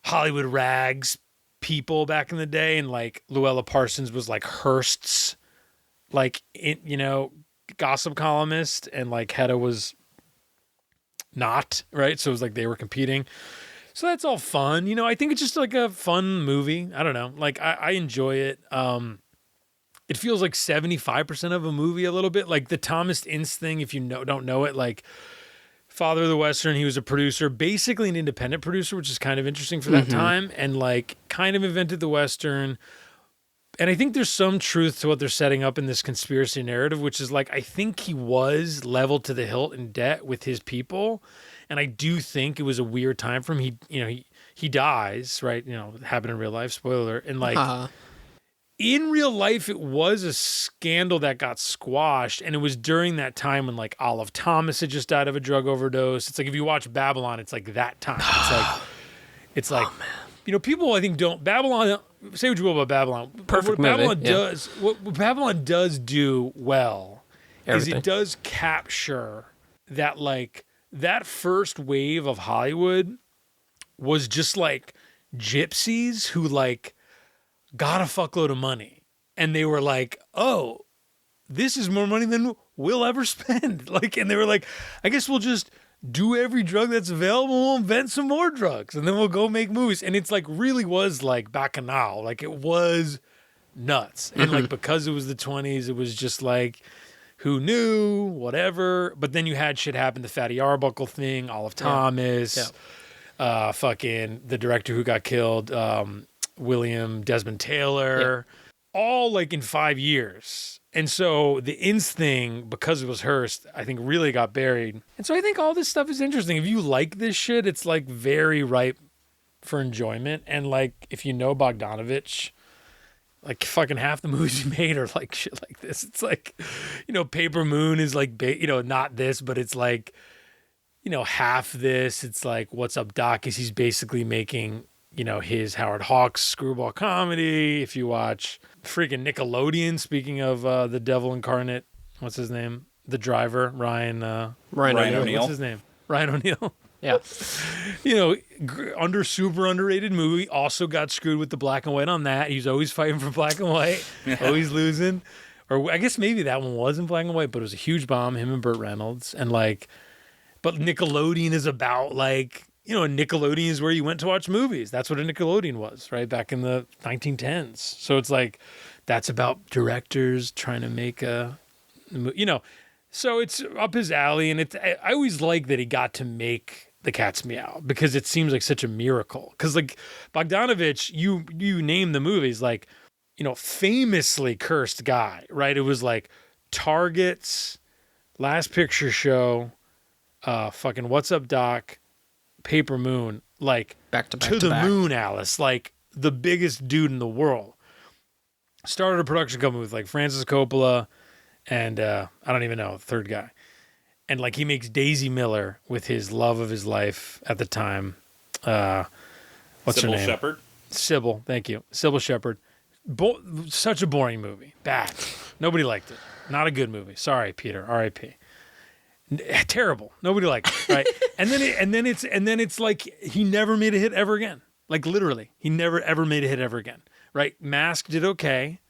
Hollywood rags people back in the day. And like Luella Parsons was like Hearst's, like, you know, gossip columnist, and like Hedda was not, right? So it was like they were competing. So that's all fun. You know, I think it's just like a fun movie. I don't know. Like, I enjoy it. It feels like 75% of a movie a little bit. Like the Thomas Ince thing, if you don't know it, like Father of the Western, he was a producer, basically an independent producer, which is kind of interesting for that time, and like kind of invented the Western. And I think there's some truth to what they're setting up in this conspiracy narrative, which is like, I think he was leveled to the hilt in debt with his people. And I do think it was a weird time for him. He dies, right? You know, it happened in real life, spoiler. And like in real life, it was a scandal that got squashed. And it was during that time when like Olive Thomas had just died of a drug overdose. It's like, if you watch Babylon, it's like that time. It's like, you know, people I think don't, Babylon, say what you will about Babylon. Perfect what movie. Babylon what Babylon does do well is it does capture that, like, that first wave of Hollywood was just like gypsies who like got a fuckload of money, and they were like, oh, this is more money than we'll ever spend. Like, and they were like, I guess we'll just do every drug that's available. We'll invent some more drugs, and then we'll go make movies. And it's like, really was like Bacchanal. Like, it was nuts. And like, because it was the 20s, it was just like, who knew, whatever. But then you had shit happen, the Fatty Arbuckle thing, Olive Thomas, fucking the director who got killed, William Desmond Taylor, all like in 5 years. And so the Ince thing, because it was Hearst, I think really got buried. And so I think all this stuff is interesting. If you like this shit, it's like very ripe for enjoyment. And like, if you know Bogdanovich, like fucking half the movies he made are like shit like this. It's like, you know, Paper Moon is like, you know, not this, but it's like, you know, half this. It's like What's Up Doc is he's basically making, you know, his Howard Hawks screwball comedy. If you watch freaking Nickelodeon, speaking of the devil incarnate, what's his name? The driver, Ryan O'Neal. What's his name? Ryan O'Neal. Yeah. You know, super underrated movie. Also got screwed with the black and white on that. He's always fighting for black and white, always losing. Or I guess maybe that one wasn't black and white, but it was a huge bomb, him and Burt Reynolds. And like, but Nickelodeon is about like, you know, Nickelodeon is where you went to watch movies. That's what a Nickelodeon was, right? Back in the 1910s. So it's like, that's about directors trying to make a, you know, so it's up his alley. And I always like that he got to make The Cat's Meow because it seems like such a miracle. Because like Bogdanovich, you name the movies, like, you know, famously cursed guy, right? It was like Targets, Last Picture Show, fucking What's Up Doc, Paper Moon, like back to the moon, Alice, like the biggest dude in the world. Started a production company with like Francis Coppola and I don't even know, the third guy. And like he makes Daisy Miller with his love of his life at the time. What's her Sybil name? Shepherd? Sybil, thank you. Sybil Shepherd. Such a boring movie. Bad. Nobody liked it. Not a good movie. Sorry, Peter. R.I.P. Terrible. Nobody liked it, right? and then it's like he never made a hit ever again. Like literally, he never ever made a hit ever again. Right? Mask did okay,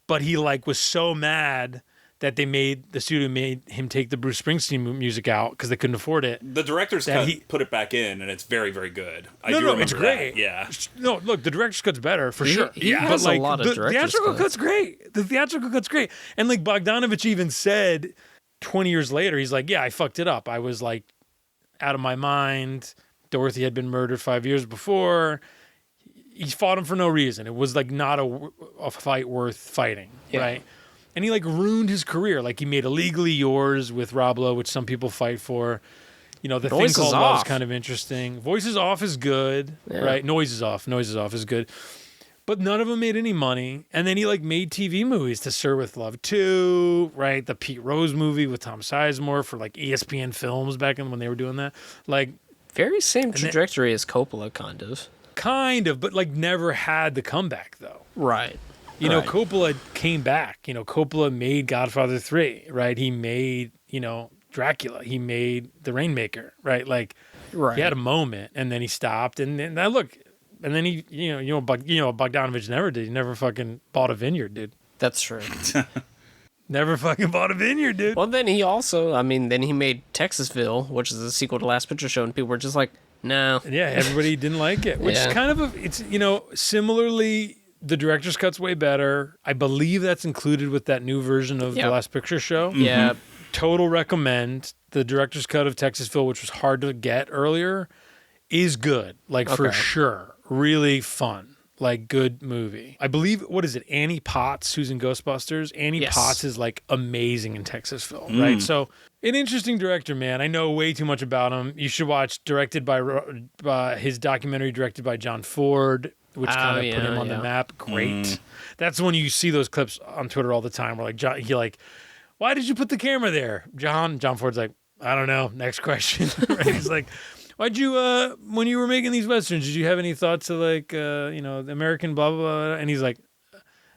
but he like was so mad that the studio made him take the Bruce Springsteen music out because they couldn't afford it. The director's cut put it back in, and it's very, very good. I do remember it's great. That. Yeah. No, look, the director's cut's better for sure. He has but like, a lot of the director's theatrical cuts. cut's great. The theatrical cut's great. And like Bogdanovich even said 20 years later, he's like, yeah, I fucked it up. I was like out of my mind. Dorothy had been murdered 5 years before. He fought him for no reason. It was like not a fight worth fighting, right? And he like ruined his career. Like he made Illegally Yours with Rob Lowe, which some people fight for. You know, the Voices Thing Called Off. Love is kind of interesting. Voices Off is good, right? Noises Off is good. But none of them made any money. And then he like made TV movies, To Sir With Love 2, right? The Pete Rose movie with Tom Sizemore for like ESPN Films back when they were doing that. Like very same trajectory as Coppola, kind of. Kind of, but like never had the comeback though. Right. You know, Coppola came back. You know, Coppola made Godfather 3, right? He made, you know, Dracula. He made The Rainmaker, right? Like, he had a moment, and then he stopped, and then now look, and then he, you know, Bogdanovich never did. He never fucking bought a vineyard, dude. That's true. Never fucking bought a vineyard, dude. Well, then he also, then he made Texasville, which is a sequel to Last Picture Show, and people were just like, no. Yeah, everybody didn't like it, which is kind of it's, you know, similarly. The director's cut's way better. I believe that's included with that new version of The Last Picture Show. Yeah. Total recommend. The director's cut of Texasville, which was hard to get earlier, is good. Like, for sure. Really fun. Like, good movie. I believe, what is it, Annie Potts, who's in Ghostbusters? Annie Potts is, like, amazing in Texasville, right? So, an interesting director, man. I know way too much about him. You should watch his documentary directed by John Ford, which kind of put him on the map. Great. That's when you see those clips on Twitter all the time where like why did you put the camera there? John Ford's like, I don't know. Next question. Right? He's like, why'd you when you were making these westerns, did you have any thoughts of like you know, the American blah blah blah? And he's like,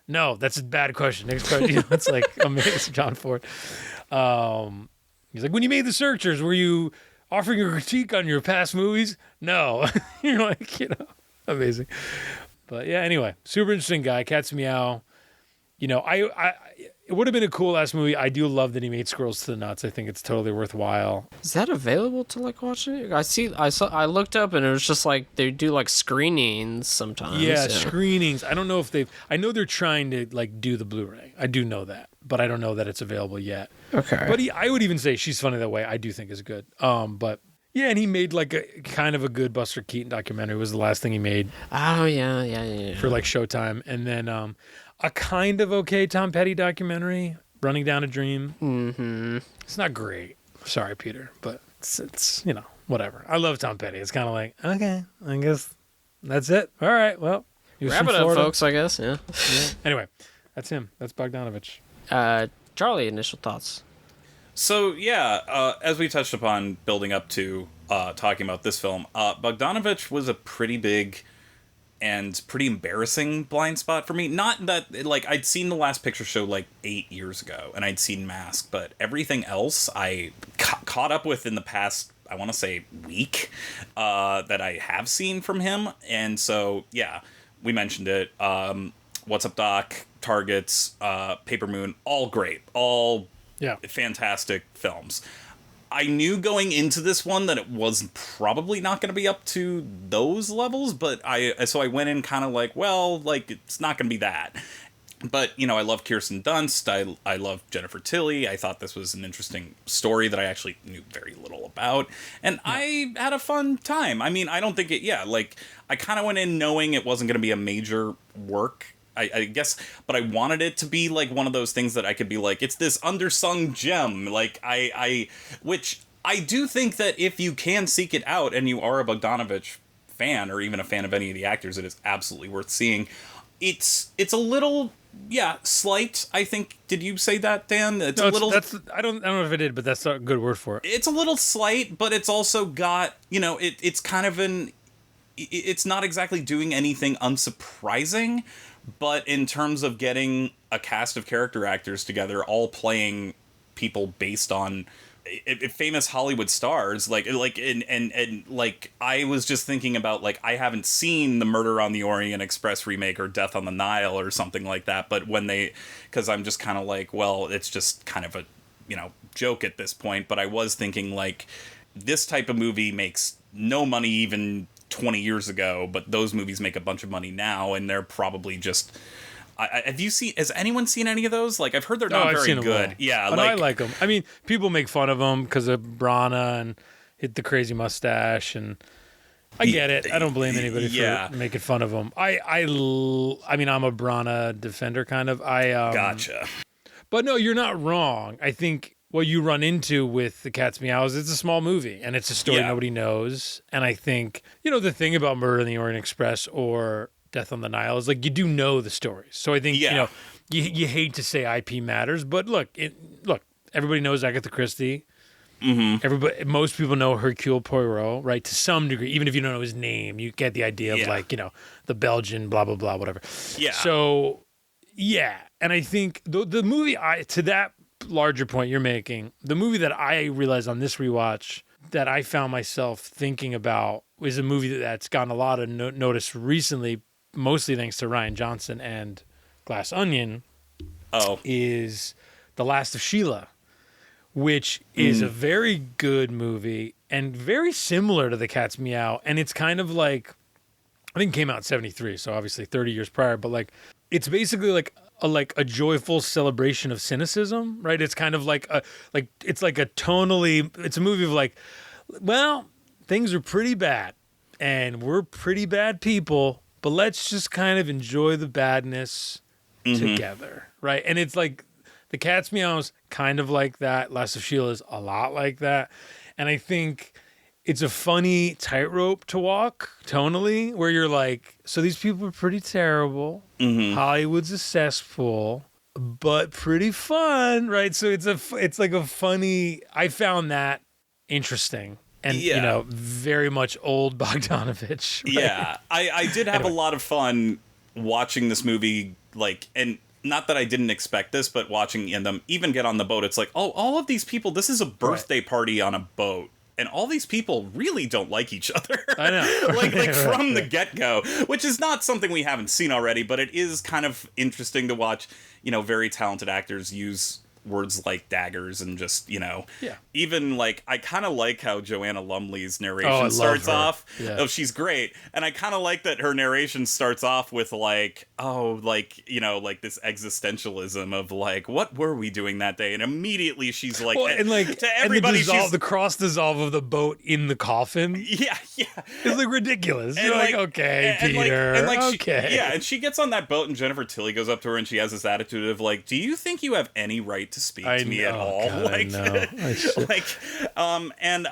no, that's a bad question. Next question. You know, it's like amazing. John Ford. He's like, when you made The Searchers, were you offering a critique on your past movies? No. You're like, you know. Amazing. But yeah, anyway, super interesting guy. Cat's Meow. You know, it would have been a cool last movie. I do love that he made Squirrels to the Nuts. I think it's totally worthwhile. Is that available to like watch it? I looked up and it was just like they do like screenings sometimes. Yeah, screenings. I don't know if I know they're trying to like do the Blu-ray. I do know that, but I don't know that it's available yet. Okay. But I would even say She's Funny That Way. I do think is good. But yeah, and he made like a kind of a good Buster Keaton documentary. It was the last thing he made. Oh yeah. For like Showtime, and then a kind of okay Tom Petty documentary, Running Down a Dream. Mm-hmm. It's not great. Sorry, Peter, but it's you know, whatever. I love Tom Petty. It's kind of like, okay, I guess that's it. All right, well, wrap it up, folks. I guess. Yeah. Anyway, that's him. That's Bogdanovich. Charlie, initial thoughts. So yeah, as we touched upon building up to talking about this film, Bogdanovich was a pretty big and pretty embarrassing blind spot for me. Not that, like, I'd seen The Last Picture Show like 8 years ago, and I'd seen Mask, but everything else I caught up with in the past, I want to say, week that I have seen from him. And so, yeah, we mentioned it. What's Up, Doc, Targets, Paper Moon, all great. All fantastic films. I knew going into this one that it was probably not going to be up to those levels, but so I went in kind of like, well, like, it's not going to be that. But, you know, I love Kirsten Dunst. I love Jennifer Tilly. I thought this was an interesting story that I actually knew very little about. And I had a fun time. I mean, I don't think I kind of went in knowing it wasn't going to be a major work, I guess, but I wanted it to be like one of those things that I could be like, it's this undersung gem. Like, which I do think that if you can seek it out and you are a Bogdanovich fan or even a fan of any of the actors, it is absolutely worth seeing. It's a little Yeah, slight. I think. Did you say that, Dan? It's no, a little. I don't know if I did, but that's not a good word for it. It's a little slight, but it's also got, it's kind of it's not exactly doing anything unsurprising, but in terms of getting a cast of character actors together, all playing people based on famous Hollywood stars, like I was just thinking about, like, I haven't seen the Murder on the Orient Express remake or Death on the Nile or something like that, but because I'm just kind of like, well, it's just kind of a, joke at this point, but I was thinking, like, this type of movie makes no money even 20 years ago, but those movies make a bunch of money now, and they're probably just... has anyone seen any of those? Like, I've heard they're not very good. Yeah, but I like them. I mean, people make fun of them because of Brana and hit the crazy mustache, and I get it. I don't blame anybody for making fun of them. I mean, I'm a Brana defender, kind of. Gotcha. But no, you're not wrong. I think what you run into with the Cat's Meow is it's a small movie, and it's a story nobody knows. And I think, the thing about Murder on the Orient Express or Death on the Nile is, like, you do know the stories. So I think, you hate to say IP matters, but look, everybody knows Agatha Christie. Mm-hmm. Most people know Hercule Poirot, right? To some degree, even if you don't know his name, you get the idea of, like, the Belgian, blah, blah, blah, whatever. Yeah. So, yeah. And I think the movie, to that larger point you're making, the movie that I realized on this rewatch that I found myself thinking about is a movie that's gotten a lot of notice recently, mostly thanks to Rian Johnson and Glass Onion, is The Last of Sheila, which is a very good movie and very similar to The Cat's Meow. And it's kind of like, I think it came out in 73, so obviously 30 years prior, but, like, it's basically like a joyful celebration of cynicism, right? It's kind of like it's a movie of, like, well, things are pretty bad and we're pretty bad people, but let's just kind of enjoy the badness together, right? And it's like The Cat's Meow's kind of like that. Last of Sheila's a lot like that. And I think it's a funny tightrope to walk tonally, where you're like, so these people are pretty terrible. Hollywood's a cesspool, but pretty fun, right? So it's like a funny. I found that interesting. And, very much old Bogdanovich. Right? Yeah, I did have a lot of fun watching this movie, like, and not that I didn't expect this, but watching them even get on the boat, it's like, oh, all of these people, this is a birthday party on a boat. And all these people really don't like each other. I know. like from the get-go, which is not something we haven't seen already, but it is kind of interesting to watch, very talented actors use words like daggers and just, even, like, I kind of like how Joanna Lumley's narration starts off. Yeah. Oh, she's great. And I kind of like that her narration starts off with, like, like this existentialism of, like, what were we doing that day? And immediately she's like, and, like, to everybody, and the cross dissolve of the boat in the coffin. Yeah. It's, like, ridiculous. And, you're like, okay, Peter. Okay. And she gets on that boat and Jennifer Tilly goes up to her and she has this attitude of, like, do you think you have any right to speak to me at all? God, like, and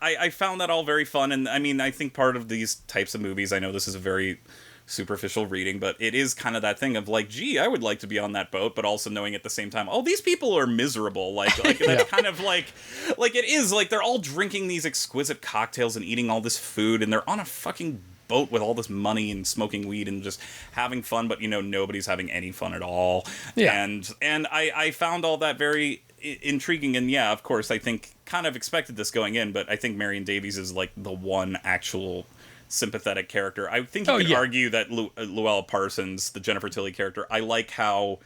I found that all very fun. And I mean, I think part of these types of movies, I know this is a very superficial reading, but it is kind of that thing of, like, gee, I would like to be on that boat, but also knowing at the same time, oh, these people are miserable. Like that's kind of like it is like they're all drinking these exquisite cocktails and eating all this food, and they're on a fucking boat with all this money and smoking weed and just having fun, but nobody's having any fun at all. And I found all that very intriguing, and of course I think kind of expected this going in, but I think Marion Davies is, like, the one actual sympathetic character. I think you could argue that Luella Parsons, the Jennifer Tilly character, I like how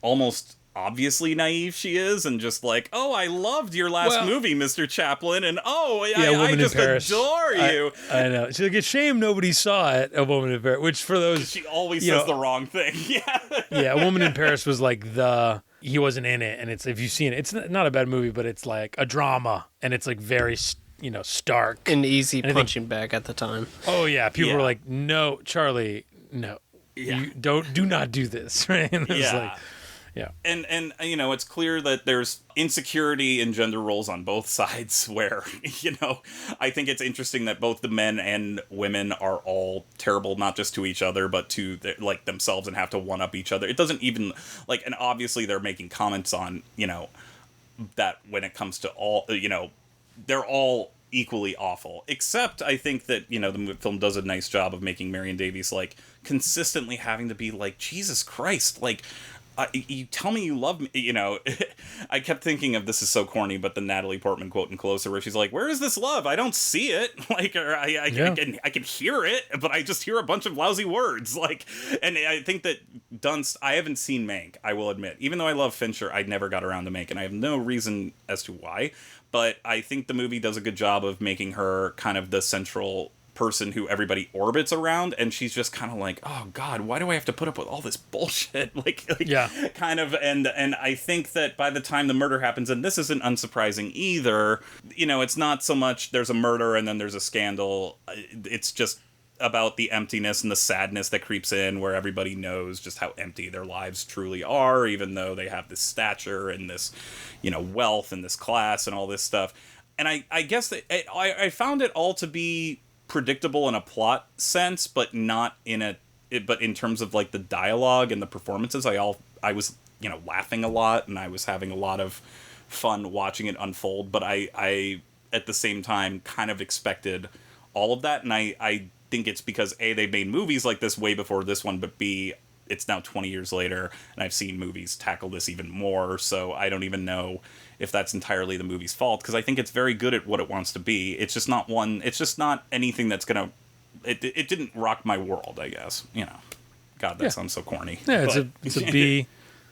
almost obviously naive she is, and just like, oh, I loved your last movie, Mr. Chaplin, and I just adore you. I know. She's like, it's a shame nobody saw it, A Woman in Paris, which for those... She always says the wrong thing. A Woman in Paris was like he wasn't in it, and it's, if you've seen it, it's not a bad movie, but it's like a drama, and it's like very... stark and easy punching bag at the time. Oh yeah, people were like, "No, Charlie, no, you do not do this." Right? And it was like, Yeah. And you know, it's clear that there's insecurity in gender roles on both sides where, you know, I think it's interesting that both the men and women are all terrible, not just to each other, but to like themselves, and have to one up each other. It doesn't even like, and obviously they're making comments on, you know, that when it comes to all, you know, they're all equally awful, except I think that, you know, the film does a nice job of making Marion Davies like consistently having to be like, Jesus Christ, like, you tell me you love me, you know. I kept thinking of, this is so corny, but the Natalie Portman quote in Closer, where she's like, where is this love? I don't see it. Like, or I can hear it, but I just hear a bunch of lousy words. Like, and I think that Dunst, I haven't seen Mank, I will admit. Even though I love Fincher, I never got around to Mank, and I have no reason as to why. But I think the movie does a good job of making her kind of the central person who everybody orbits around, and she's just kind of like, oh God, why do I have to put up with all this bullshit? like yeah, kind of. And I think that by the time the murder happens, and this isn't unsurprising either, you know, it's not so much there's a murder and then there's a scandal. It's just about the emptiness and the sadness that creeps in, where everybody knows just how empty their lives truly are, even though they have this stature and this, you know, wealth and this class and all this stuff. And I guess that I found it all to be predictable in a plot sense, but not in but in terms of like the dialogue and the performances, I was, you know, laughing a lot, and I was having a lot of fun watching it unfold. But I at the same time kind of expected all of that, and I think it's because A, they made movies like this way before this one, but B, it's now 20 years later, and I've seen movies tackle this even more, so I don't even know if that's entirely the movie's fault, because I think it's very good at what it wants to be. It's just not anything that's gonna, it didn't rock my world, I guess, you know. God, that sounds so corny. Yeah, it's a B.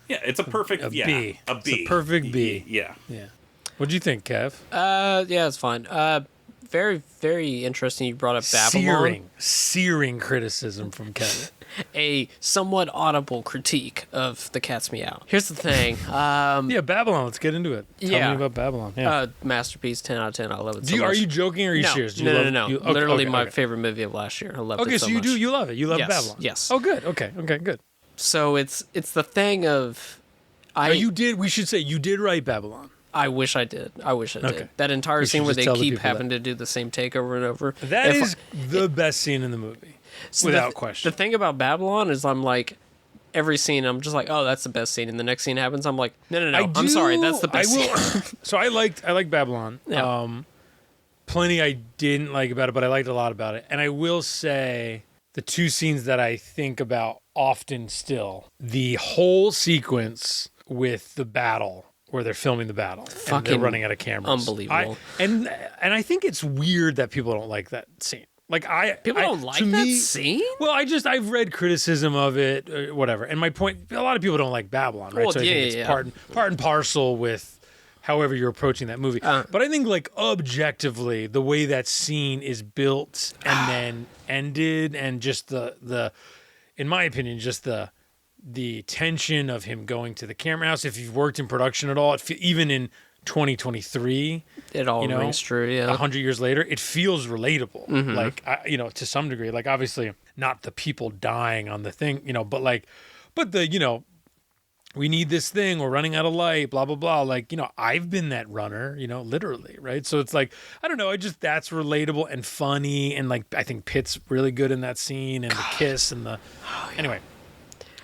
Yeah, it's a perfect, B. A B. It's a perfect B. Yeah. What'd you think, Kev? Yeah, it's fine. Very, very interesting you brought up Babylon. Searing criticism from Kevin. A somewhat audible critique of the Cat's Meow. Here's the thing. Yeah, Babylon. Let's get into it. Tell me about Babylon. Yeah. Masterpiece, 10 out of 10. I love it so much. Are you joking or are you serious? No. Literally my favorite movie of last year. I loved it so much. You love it. You love Babylon. Yes. Oh, good. Okay, good. So it's the thing of... we should say you did write Babylon. I wish I did. Okay. That entire scene where they keep having to do the same take over and over. That is the best scene in the movie. So without question. The thing about Babylon is I'm like, every scene, I'm just like, oh, that's the best scene. And the next scene happens, I'm like, no. I'm sorry, that's the best scene. So I like Babylon. Yeah. Plenty I didn't like about it, but I liked a lot about it. And I will say the two scenes that I think about often still, the whole sequence with the battle, where they're filming the battle and they're running out of cameras. Unbelievable. And I think it's weird that people don't like that scene. Like people don't like that scene? Well, I've read criticism of it, or whatever. And my point, a lot of people don't like Babylon, right? Well, so I think it's part and parcel with however you're approaching that movie. But I think like objectively, the way that scene is built and then ended, and just the in my opinion, just the tension of him going to the camera house. If you've worked in production at all, even in 2023, it all rings true. Yeah, 100 years later, it feels relatable. Mm-hmm. Like to some degree. Like obviously not the people dying on the thing, but the we need this thing. We're running out of light. Blah blah blah. Like I've been that runner. Literally, right? So it's like I don't know. That's relatable and funny, and like I think Pitt's really good in that scene, and the kiss and the anyway.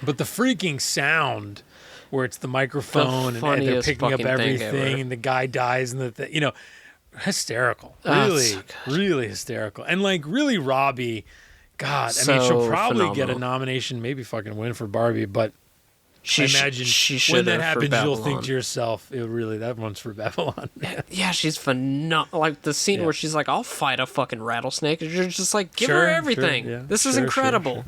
But the freaking sound, where it's the microphone and they're picking up everything, and the guy dies, and hysterical, really hysterical, and like really Robbie. God, she'll probably get a nomination, maybe fucking win for Barbie, but I imagine when that happens, you'll think to yourself, that one's for Babylon. Yeah, she's phenomenal. Like the scene where she's like, "I'll fight a fucking rattlesnake," and you're just like, "Give her everything. Sure, yeah. This is incredible."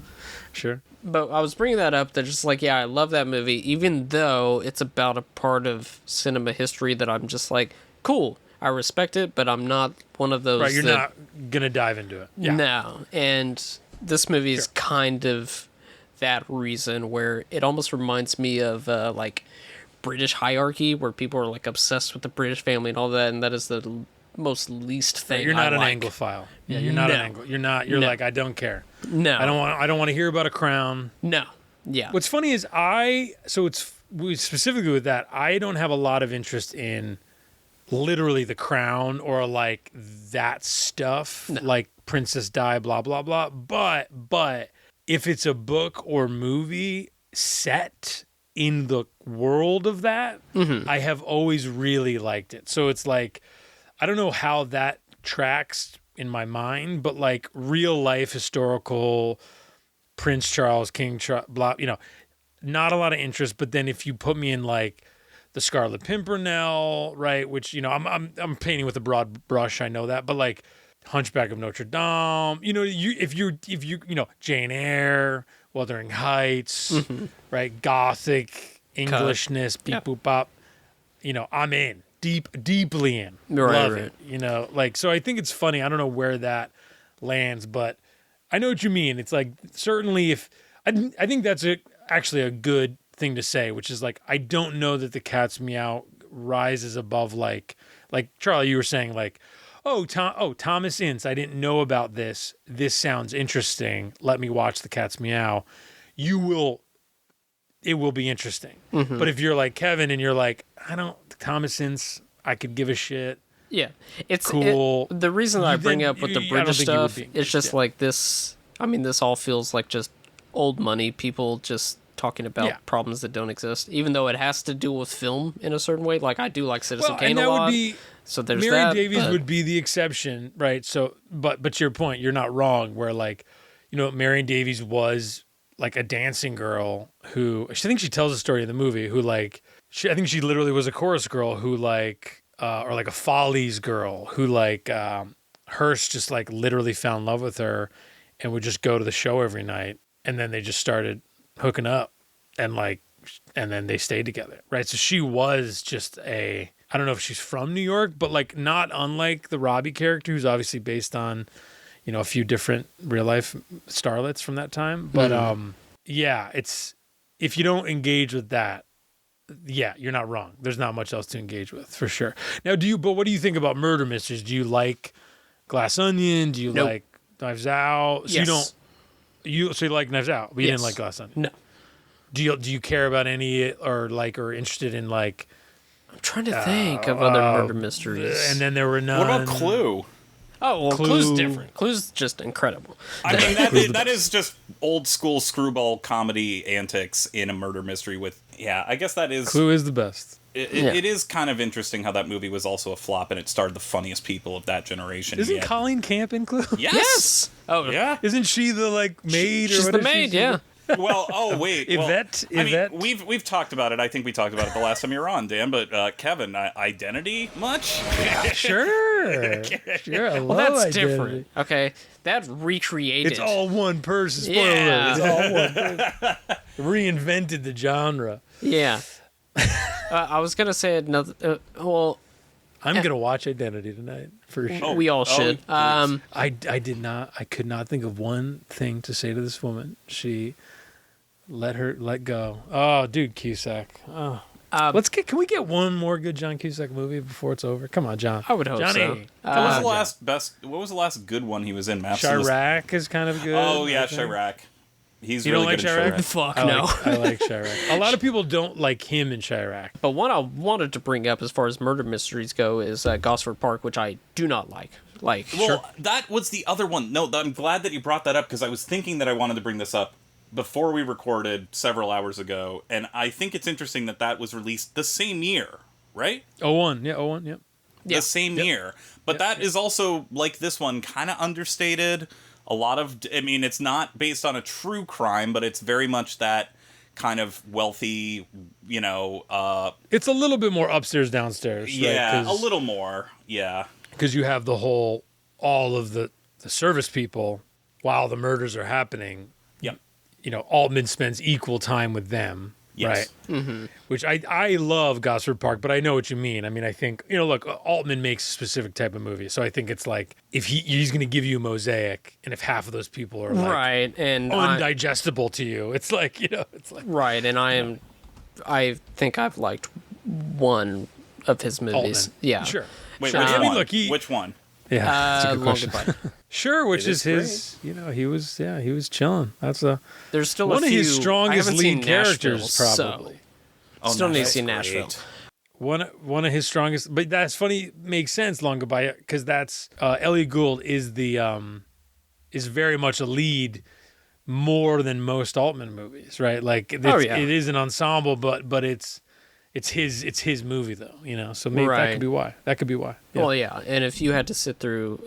Sure. But I was bringing that up. That just like, I love that movie, even though it's about a part of cinema history that I'm just like, cool. I respect it, but I'm not one of those. Right, you're not gonna dive into it. Yeah. No, and this movie is kind of that reason, where it almost reminds me of like British hierarchy, where people are like obsessed with the British family and all that, and that is the most least thing. Right, you're not an Anglophile. Yeah, you're not an Anglo. You're not. You're like, I don't care. No, I don't want to hear about a crown. No, Yeah. What's funny is specifically with that, I don't have a lot of interest in literally The Crown or like that stuff, like Princess Di, blah, blah, blah. But if it's a book or movie set in the world of that, I have always really liked it. So it's like, I don't know how that tracks in my mind, but like real life historical Prince Charles, King Charles, blah, not a lot of interest. But then if you put me in like the Scarlet Pimpernel, right, which I'm painting with a broad brush, I know that, but like Hunchback of Notre Dame, if you Jane Eyre, Wuthering Heights, right, Gothic Englishness, beep boop bop, I'm in. Deeply in. Love it. So I think it's funny. I don't know where that lands, but I know what you mean. It's like, certainly if I think that's actually a good thing to say, which is like, I don't know that the Cat's Meow rises above like Charlie, you were saying like, Thomas Ince, I didn't know about this. This sounds interesting. Let me watch the Cat's Meow. It will be interesting. But if you're like Kevin and you're like, Thomas Ince, I could give a shit. Yeah. It's cool. The reason I bring up with the British stuff, it's just like this. I mean, this all feels like just old money people just talking about problems that don't exist, even though it has to do with film in a certain way. Like, I do like Citizen Kane a lot. So there's Mary that. Davies would be the exception, right? So, but to your point, you're not wrong. Where like, Mary Davies was like a dancing girl who, I think she tells a story in the movie, who like, I think she literally was a chorus girl who like, or like a Follies girl who like, Hearst just like literally fell in love with her and would just go to the show every night. And then they just started hooking up and then they stayed together. Right. So she was just I don't know if she's from New York, but like not unlike the Robbie character, who's obviously based on, a few different real life starlets from that time. But, it's, if you don't engage with that, you're not wrong. There's not much else to engage with, for sure. Now, but what do you think about murder mysteries? Do you like Glass Onion? Do you like Knives Out? So yes. you like Knives Out, but you didn't like Glass Onion? No. Do you care about any or interested in like? I'm trying to think of other murder mysteries. And then there were none. What about Clue? Oh, well, Clue's different. Clue's just incredible. I mean, that is just old school screwball comedy antics in a murder mystery with, I guess that is... Clue is the best. It is kind of interesting how that movie was also a flop and it starred the funniest people of that generation. Isn't Colleen Camp in Clue? Yes! Oh, yeah. Isn't she the, like, maid She's or the maid, yeah. Well, wait. Yvette? I mean, we've talked about it. I think we talked about it the last time you were on, Dan. But Kevin, Identity much? Sure. I love that's Identity. different. Okay, that recreated. It's all one person. Spoiler alert. It's all one person. Reinvented the genre. Yeah. I was gonna say another. I'm gonna watch Identity tonight for sure. We all should. I could not think of one thing to say to this woman. She let go. Oh, dude, Cusack. Oh. Can we get one more good John Cusack movie before it's over? Come on, John. I would hope Johnny. so. What was the last good one he was in? Chirac is kind of good. Oh yeah, Chirac. He's you really don't like good Chirac? in Fuck no. I like Chirac. A lot of people don't like him in Chirac. But one I wanted to bring up as far as murder mysteries go is Gosford Park, which I do not like. That was the other one. No, I'm glad that you brought that up because I was thinking that I wanted to bring this up before we recorded several hours ago, and I think it's interesting that was released the same year, right? 01, yep. The same year. But that is also, like this one, kind of understated. A lot of, I mean, it's not based on a true crime, but it's very much that kind of wealthy, it's a little bit more upstairs, downstairs. Yeah, right? a little more, yeah. Because you have all of the service people while the murders are happening. Yep. Altman spends equal time with them. Yes. Right. Mm-hmm. Which I love Gosford Park, but I know what you mean. I mean, I think, look, Altman makes a specific type of movie. So I think it's like, if he's going to give you a mosaic, and if half of those people are like right, and undigestible to you, it's like, it's like. Right. And I think I've liked one of his movies. Altman. Yeah. Sure. Wait, sure. which I mean, one? look, Which one? Yeah, that's a good Long question. Goodbye. Sure, which It is is his. He was chilling. That's There's still one a of few, his I strongest haven't seen lead characters, Nashville, probably. So still need to see Nashville's Nashville. great. One of his strongest, but that's funny. Makes sense. Long Goodbye, because that's Elliot Gould is is very much a lead more than most Altman movies, right? Like it is an ensemble, but it's his movie though, you know. So maybe that could be why. Yeah. Well, yeah, and if you had to sit through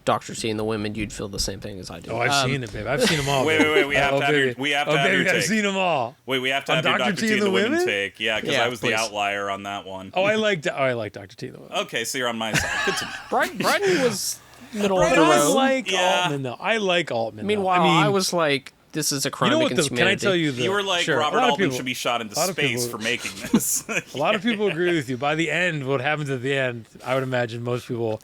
Dr. T and the Women, you'd feel the same thing as I do. Oh, I've seen it, babe. I've seen them all. Wait. We have to have your baby, take. I've seen them all. Wait, we have to On have your Dr. T and the Women take. Yeah, because I was please. the outlier on that one. I like Dr. T and the Women. Okay, so you're on my side. Good to know. Brighton was middle of the I road. like Altman though. I like Altman. Meanwhile, though. I was like, this is a crime you know what? against Can humanity. I tell you? You were like, sure, Robert a lot of Altman people- should be shot into a lot of space people- for making this. A lot of people agree with you. By the end, what happens at the end, I would imagine most people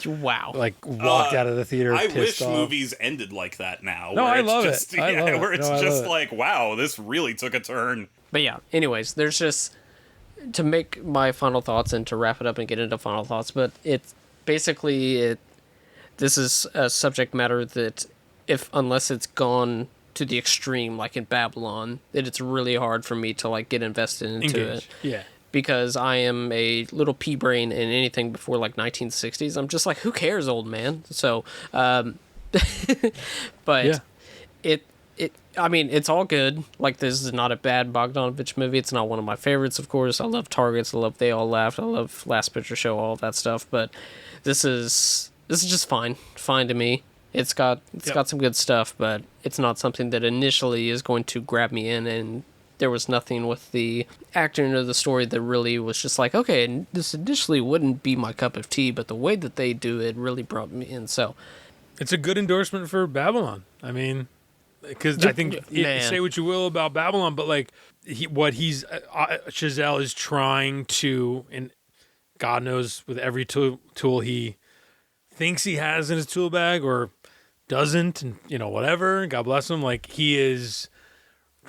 like walked out of the theater. I pissed wish off. movies ended like that now. No, where I it's love just, it. I love it. Where it's No, I just love it. like, wow, this really took a turn. But yeah, anyways, there's just, to make my final thoughts and to wrap it up and get into final thoughts, but it's basically, this is a subject matter that unless it's gone to the extreme, like in Babylon, that it's really hard for me to like get invested into it. Yeah. Because I am a little pea brain in anything before like 1960s. I'm just like, who cares, old man? So, but Yeah. I mean, it's all good. Like, this is not a bad Bogdanovich movie. It's not one of my favorites, of course. I love Targets. I love They All Laughed. I love Last Picture Show, all of that stuff. But this is just fine to me. It's got some good stuff, but it's not something that initially is going to grab me in. And there was nothing with the acting or the story that really was just like, okay, this initially wouldn't be my cup of tea, but the way that they do it really brought me in. So it's a good endorsement for Babylon. I mean, because I think say what you will about Babylon, but like Chazelle is trying to, and God knows with every tool he thinks he has in his tool bag or doesn't, and whatever. God bless him. Like, he is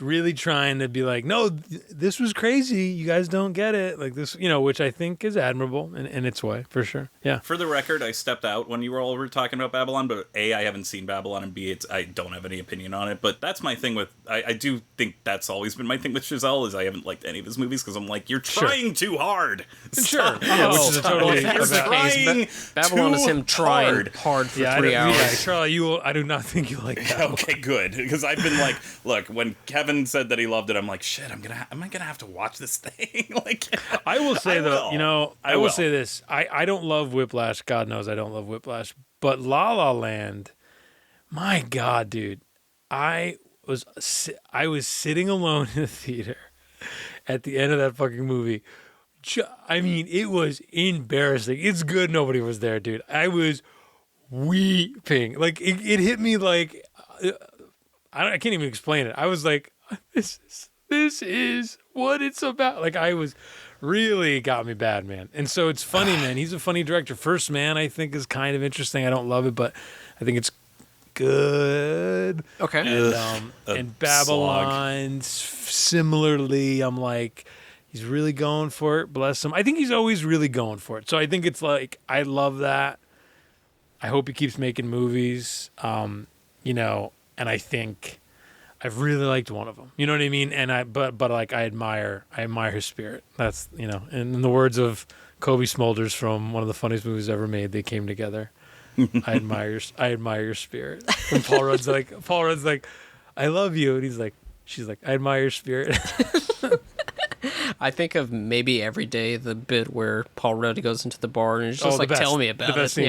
really trying to be like, no, this was crazy. You guys don't get it. Like this, which I think is admirable in its way, for sure. Yeah. For the record, I stepped out when you were all talking about Babylon, but A, I haven't seen Babylon, and B, I don't have any opinion on it. But that's my thing with, I do think that's always been my thing with Chazelle, is I haven't liked any of his movies because I'm like, you're trying too hard. Sure. Yeah, which is totally that's the case. Babylon is him trying hard for 3 hours. Yeah, Charlie, I do not think you like that. Okay, good. Because I've been like, look, when Kevin said that he loved it, I'm like, shit, am I gonna have to watch this thing? Like, I will say I will say this. I don't love Whiplash. God knows I don't love Whiplash. But La La Land, my God, dude, I was sitting alone in the theater at the end of that fucking movie. I mean, it was embarrassing. It's good nobody was there, dude. I was weeping. Like, it hit me like, I can't even explain it. I was like, this is what it's about. Like, I was really got me bad, man. And so it's funny, man. He's a funny director. First Man, I think, is kind of interesting. I don't love it, but I think it's good. Okay. And Babylon, similarly, I'm like, he's really going for it. Bless him. I think he's always really going for it. So I think it's like, I love that. I hope he keeps making movies, and I think I've really liked one of them. You know what I mean? And but like, I admire his spirit. That's, and in the words of Kobe Smulders from one of the funniest movies ever made, They Came Together. I admire your spirit. And Paul Rudd's like, I love you. And she's like, I admire your spirit. I think of maybe Every Day, the bit where Paul Rudd goes into the bar and he's just like, tell me about it. Scene.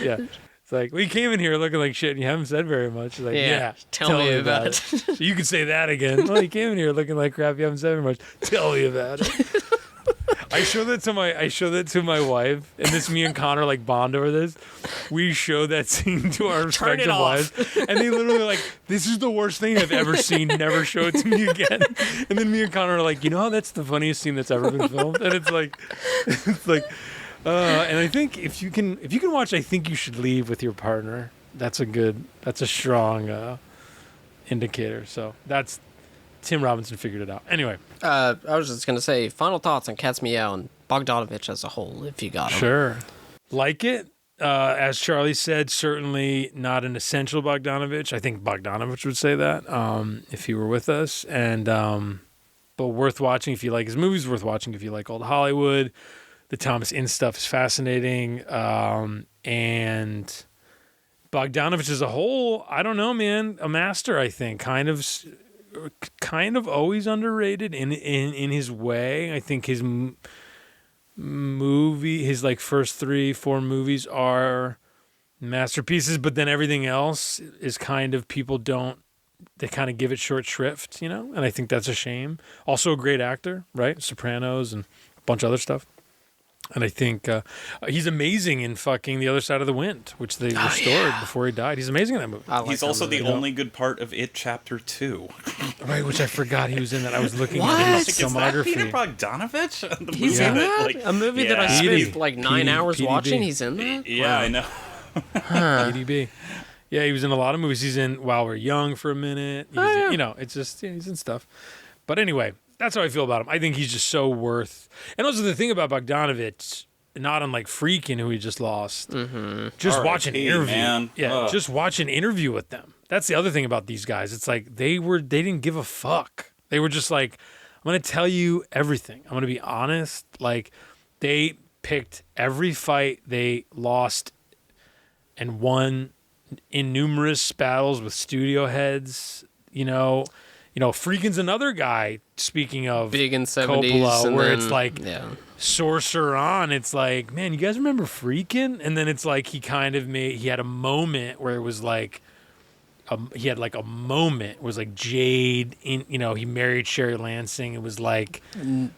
Yeah. It's like, we came in here looking like shit and you haven't said very much. Like, yeah, tell me about it. You can say that again. Well, you came in here looking like crap, you haven't said very much. Tell me about it. I show that to my wife, and me and Connor like bond over this. We show that scene to our respective wives, and they literally like, this is the worst thing I've ever seen. Never show it to me again. And then me and Connor are like, how that's the funniest scene that's ever been filmed, and it's like. And I think if you can watch, I Think You Should Leave with your partner. That's a strong indicator. So that's Tim Robinson figured it out. Anyway, I was just gonna say final thoughts on Cat's Meow and Bogdanovich as a whole, if you got them. Sure, like it. As Charlie said, certainly not an essential Bogdanovich. I think Bogdanovich would say that if he were with us. And but worth watching if you like his movies. Worth watching if you like old Hollywood. The Thomas Ince stuff is fascinating. And Bogdanovich as a whole, I don't know, man. A master, I think. Kind of always underrated in his way. I think his his like first 3-4 movies are masterpieces, but then everything else is kind of they kind of give it short shrift, and I think that's a shame. Also a great actor, right? Sopranos and a bunch of other stuff. And I think he's amazing in fucking The Other Side of the Wind, which they restored before he died. He's amazing in that movie. He's also the only good part of It Chapter 2. Right, which I forgot he was in that. I was looking at his filmography. Is that Peter Bogdanovich? He's in that? A movie that I spent like 9 hours watching? He's in that? Yeah, I know. PDB. Yeah, he was in a lot of movies. He's in While We're Young for a minute. It's just, he's in stuff. But anyway, that's how I feel about him. I think he's just so worth. And also the thing about Bogdanovich, not unlike Freakin', who he just lost, just watch an interview. Man. Yeah, just watch an interview with them. That's the other thing about these guys. It's like they didn't give a fuck. They were just like, I'm going to tell you everything. I'm going to be honest. Like, they picked every fight they lost and won in numerous battles with studio heads, Freakin's another guy, speaking of big in 70s, Coppola, where it's like Sorcerer on. It's like, man, you guys remember Freakin'? And then it's like he had a moment where it was like, he had like a moment. It was like Jade, he married Sherry Lansing. It was like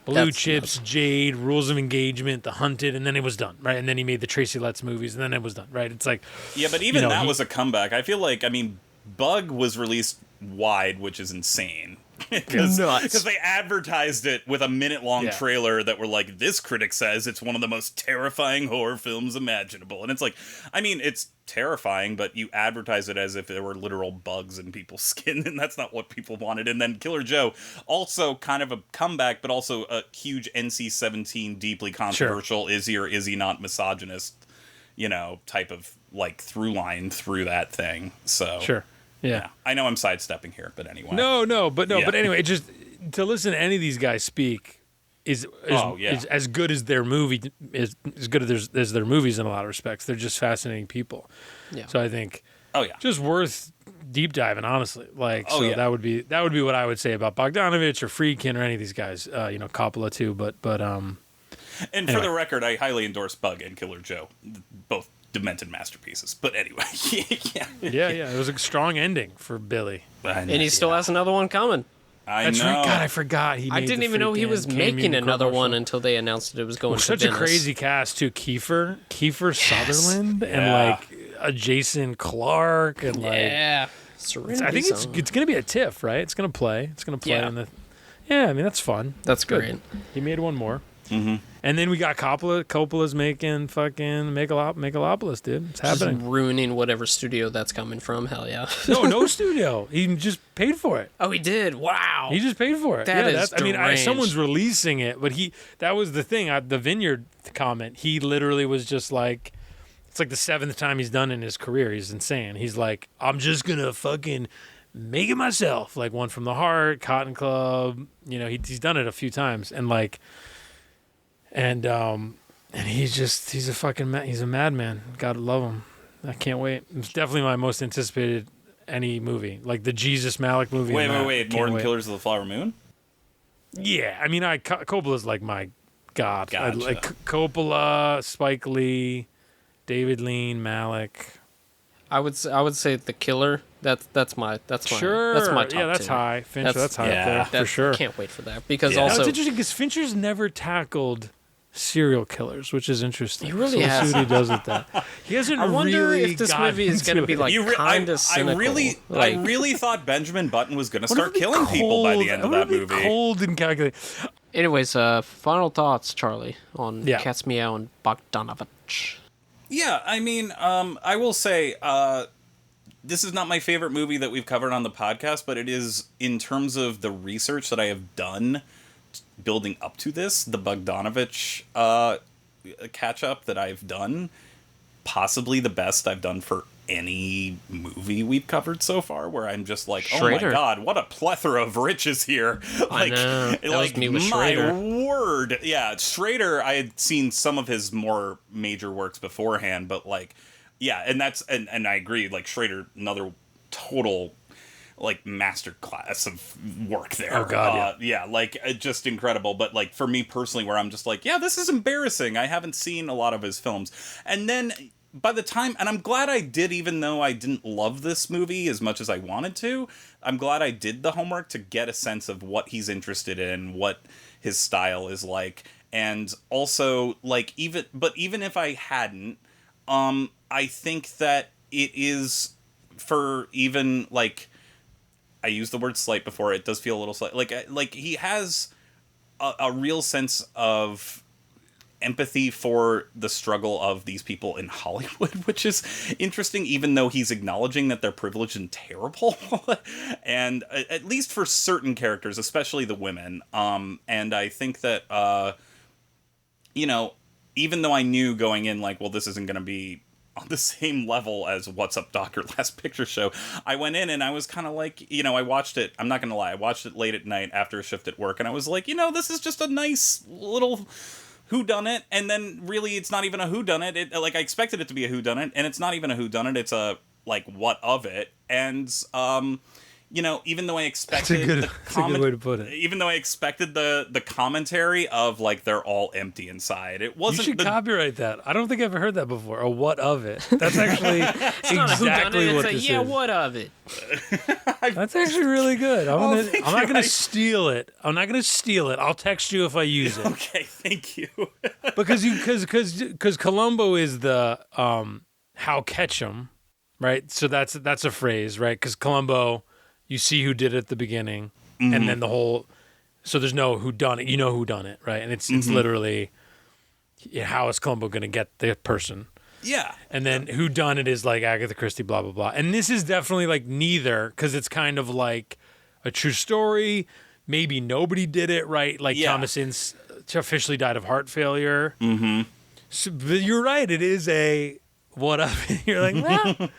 Blue Chips, Jade, Rules of Engagement, The Hunted, and then it was done, right? And then he made the Tracy Letts movies, and then it was done, right? It's like... Yeah, but even that was a comeback. I feel like, Bug was released wide, which is insane. Because they advertised it with a minute-long trailer that were like, this critic says it's one of the most terrifying horror films imaginable. And it's like, it's terrifying, but you advertise it as if there were literal bugs in people's skin, and that's not what people wanted. And then Killer Joe, also kind of a comeback, but also a huge NC-17, deeply controversial, is he or is he not misogynist, type of, like, through line through that thing. So... Sure. Yeah. I know I'm sidestepping here, but anyway. But anyway, just to listen to any of these guys speak is as good as their movie, is as good as their movies in a lot of respects. They're just fascinating people. Yeah. So I think just worth deep diving, honestly. Like that would be what I would say about Bogdanovich or Friedkin or any of these guys. Coppola too, but And anyway. For the record, I highly endorse Bug and Killer Joe, both demented masterpieces. But anyway, it was a strong ending for Billy, and he still has another one coming. That's right. God, I forgot. I didn't even know he was making another one until they announced that it was going to such Venice. A crazy cast too. Kiefer Sutherland and like a Jason Clarke and I think it's going to be a TIFF, right? It's going to play. It's going to play on the. Yeah, that's fun. That's great. He made one more. Mm-hmm. And then we got Coppola. Coppola's making fucking Megalopolis, dude. It's happening. Just ruining whatever studio that's coming from. Hell yeah. No studio. He just paid for it. Oh, he did. Wow. He just paid for it. That is deranged. Someone's releasing it, but that was the thing. The Vineyard comment. He literally was just like, it's like the 7th time he's done in his career. He's insane. He's like, I'm just gonna fucking make it myself. Like One from the Heart, Cotton Club. He's done it a few times, and like. And he's a madman. Gotta love him. I can't wait. It's definitely my most anticipated any movie, like the Jesus Malick movie. Wait, more than Killers of the Flower Moon? Yeah, Coppola's like my god. Gotcha. Like Coppola, Spike Lee, David Lean, Malick. I would say The Killer. That's my top Yeah, that's two. High. Fincher, that's high up there for sure. Can't wait for that because also it's interesting because Fincher's never tackled serial killers, which is interesting. He really has. We'll see what he does with that. He hasn't. I wonder really if this movie is going to be like kind of cynical. I really thought Benjamin Button was going to start killing people by the end of that movie. Cold and calculated. Anyways, final thoughts, Charlie, on Cat's Meow and Bogdanovich. Yeah, I will say this is not my favorite movie that we've covered on the podcast, but it is, in terms of the research that I have done building up to this, the Bogdanovich catch-up that I've done, possibly the best I've done for any movie we've covered so far, where I'm just like, Schrader. oh my god, what a plethora of riches here. I know. That was me with my Schrader. word. Yeah, Schrader, I had seen some of his more major works beforehand, but like, yeah, and I agree, like Schrader, another total like masterclass of work there. Oh god, yeah, like just incredible. But like for me personally, where I'm just like, yeah, this is embarrassing. I haven't seen a lot of his films, and then by the time, and I'm glad I did, even though I didn't love this movie as much as I wanted to, I'm glad I did the homework to get a sense of what he's interested in, what his style is like, and also like even if I hadn't, I think that it is for even like. I used the word slight before. It does feel a little slight. Like he has a real sense of empathy for the struggle of these people in Hollywood, which is interesting, even though he's acknowledging that they're privileged and terrible. And at least for certain characters, especially the women. And I think that, you know, even though I knew going in, like, well, this isn't going to be on the same level as What's Up, Doc? Or Last Picture Show, I went in and I was kind of like, you know, I watched it, I'm not going to lie, I watched it late at night after a shift at work, and I was like, you know, this is just a nice little whodunit, and then really it's not even a whodunit. It, like, I expected it to be a whodunit, and it's not even a whodunit, it's a, like, what of it, and, you know, even though I expected that's a good way to put it. Even though I expected the commentary of like they're all empty inside, it wasn't. You should copyright that. I don't think I've ever heard that before. A what of it? That's actually exactly what this is. Yeah, what of it? That's actually really good. I'm not going to steal it. I'm not going to steal it. I'll text you if I use it. Okay, thank you. because Columbo is the how catch 'em, right? So that's a phrase, right? Because Columbo. You see who did it at the beginning, and then the whole. So there's no who done it. You know who done it, right? And it's literally, how is Columbo going to get the person? Yeah. And then who done it is like Agatha Christie, blah blah blah. And this is definitely like neither, because it's kind of like a true story. Maybe nobody did it, right? Like Thomas Ince officially died of heart failure. Mm-hmm. So, but you're right. It is a what of it. You're like, well.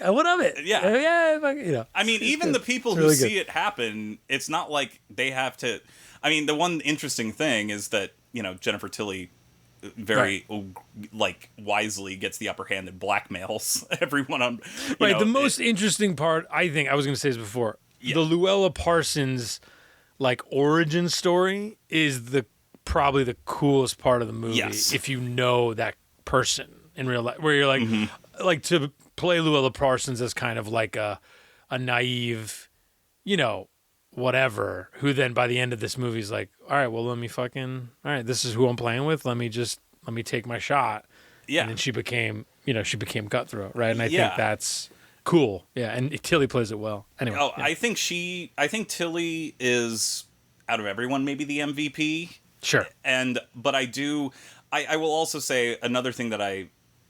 What of it? Yeah. You know. I mean, even the people who see it happen, it's not like they have to. I mean, the one interesting thing is that, you know, Jennifer Tilly very like wisely gets the upper hand and blackmails everyone on. Right. The most interesting part, I think, I was going to say this before. Yeah. The Luella Parsons like origin story is probably the coolest part of the movie. Yes. If you know that person in real life, where you're like, like to play Luella Parsons as kind of like a naive, you know, whatever, who then by the end of this movie is like, all right, well, all right, this is who I'm playing with. Let me take my shot. Yeah. And then she became Cutthroat, right? And I think that's cool. Yeah. And Tilly plays it well. Anyway. Oh, yeah. I think Tilly is, out of everyone, maybe the MVP. Sure. But I will also say another thing that I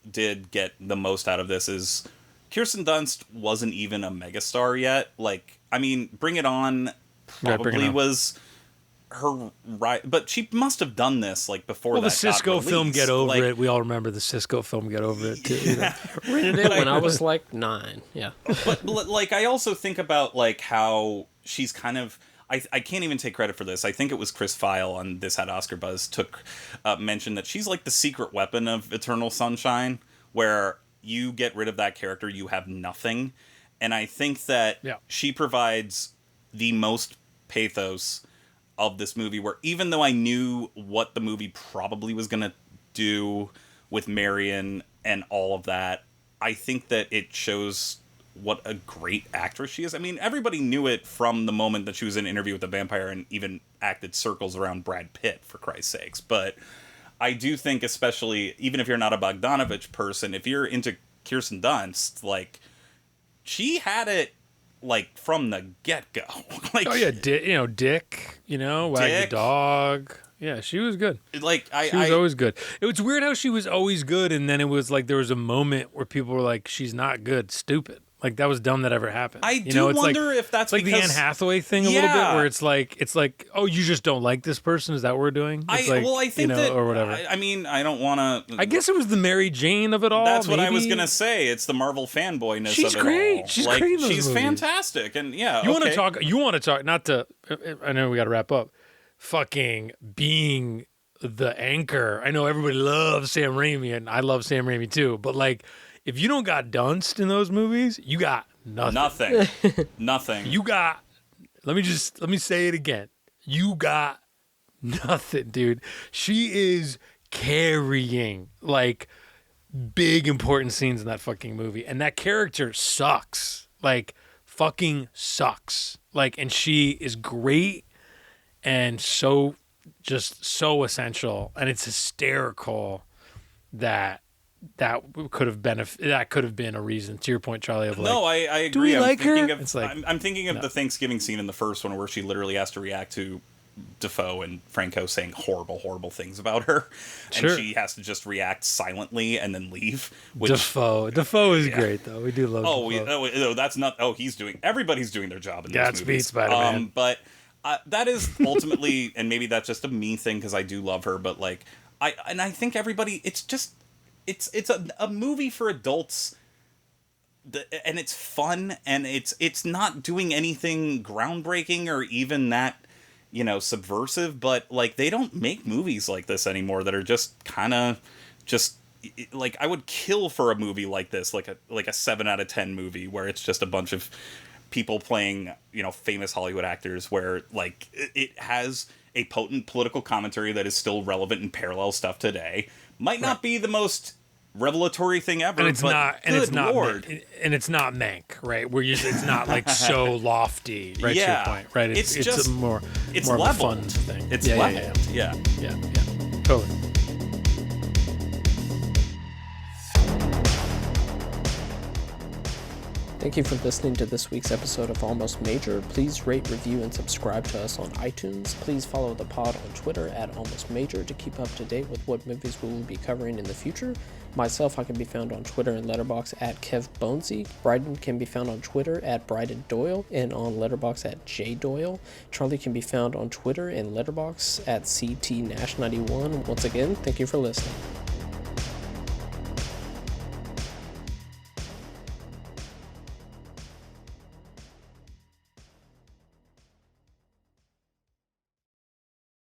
did get the most out of this is Kirsten Dunst wasn't even a megastar yet. Like, I mean, Bring It On probably was her right, but she must have done this like before. Well, the Cisco film Get Over It. We all remember the Cisco film Get Over It too. Yeah. Rented it when I was like 9. Yeah, but like I also think about like how she's kind of. I can't even take credit for this. I think it was Chris Feil on This Had Oscar Buzz mentioned that she's like the secret weapon of Eternal Sunshine, where you get rid of that character, you have nothing. And I think that she provides the most pathos of this movie, where even though I knew what the movie probably was going to do with Marion and all of that, I think that it shows what a great actress she is. I mean, everybody knew it from the moment that she was in Interview with the Vampire and even acted circles around Brad Pitt, for Christ's sakes. But I do think, especially, even if you're not a Bogdanovich person, if you're into Kirsten Dunst, like, she had it, like, from the get-go. Like, oh, yeah, Dick, Wag the Dog. Yeah, she was good. Like she was always good. It was weird how she was always good, and then it was like there was a moment where people were like, she's not good, stupid. Like, that was dumb that ever happened. I do wonder if that's like because... the Anne Hathaway thing a little bit, where it's like, oh, you just don't like this person? Is that what we're doing? I think that... Or whatever. I mean, I don't want to... I guess it was the Mary Jane of it all. That's what I was going to say. It's the Marvel fanboyness of it all. She's great in those She's movies. Fantastic. And yeah, You want to talk, not to... I know we got to wrap up. Fucking being the anchor. I know everybody loves Sam Raimi, and I love Sam Raimi too, but like, if you don't got Dunst in those movies, you got nothing. Nothing. You got, let me say it again. You got nothing, dude. She is carrying like big important scenes in that fucking movie. And that character sucks. Like, fucking sucks. Like, and she is great and so essential. And it's hysterical that could have been a reason, to your point, Charlie, of like, no, I agree. Do we like her? I'm thinking of the Thanksgiving scene in the first one where she literally has to react to Defoe and Franco saying horrible things about her, and she has to just react silently and then leave. Defoe is great though. We do love. Defoe. That's not. Everybody's doing their job in these movies. Godspeed, Spider-Man. But that is ultimately, and maybe that's just a me thing because I do love her, but like I think everybody, it's a movie for adults, and it's fun, and it's not doing anything groundbreaking or even that, subversive, but like, they don't make movies like this anymore that are just kind of just like, I would kill for a movie like this, like a 7 out of 10 movie where it's just a bunch of people playing, famous Hollywood actors, where like it has a potent political commentary that is still relevant and parallel stuff today. Might not be the most revelatory thing ever, and it's not Mank, right? Where it's not like so lofty, right? Yeah. To your point, right? It's just more of a fun thing. It's leveled. Yeah. Totally. Thank you for listening to this week's episode of Almost Major. Please rate, review, and subscribe to us on iTunes. Please follow the pod on Twitter at Almost Major to keep up to date with what movies we will be covering in the future. Myself, I can be found on Twitter and Letterboxd at Kev Bonesy. Bryden can be found on Twitter at Bryden Doyle and on Letterboxd at J Doyle. Charlie can be found on Twitter and Letterboxd at CT Nash91. Once again, thank you for listening.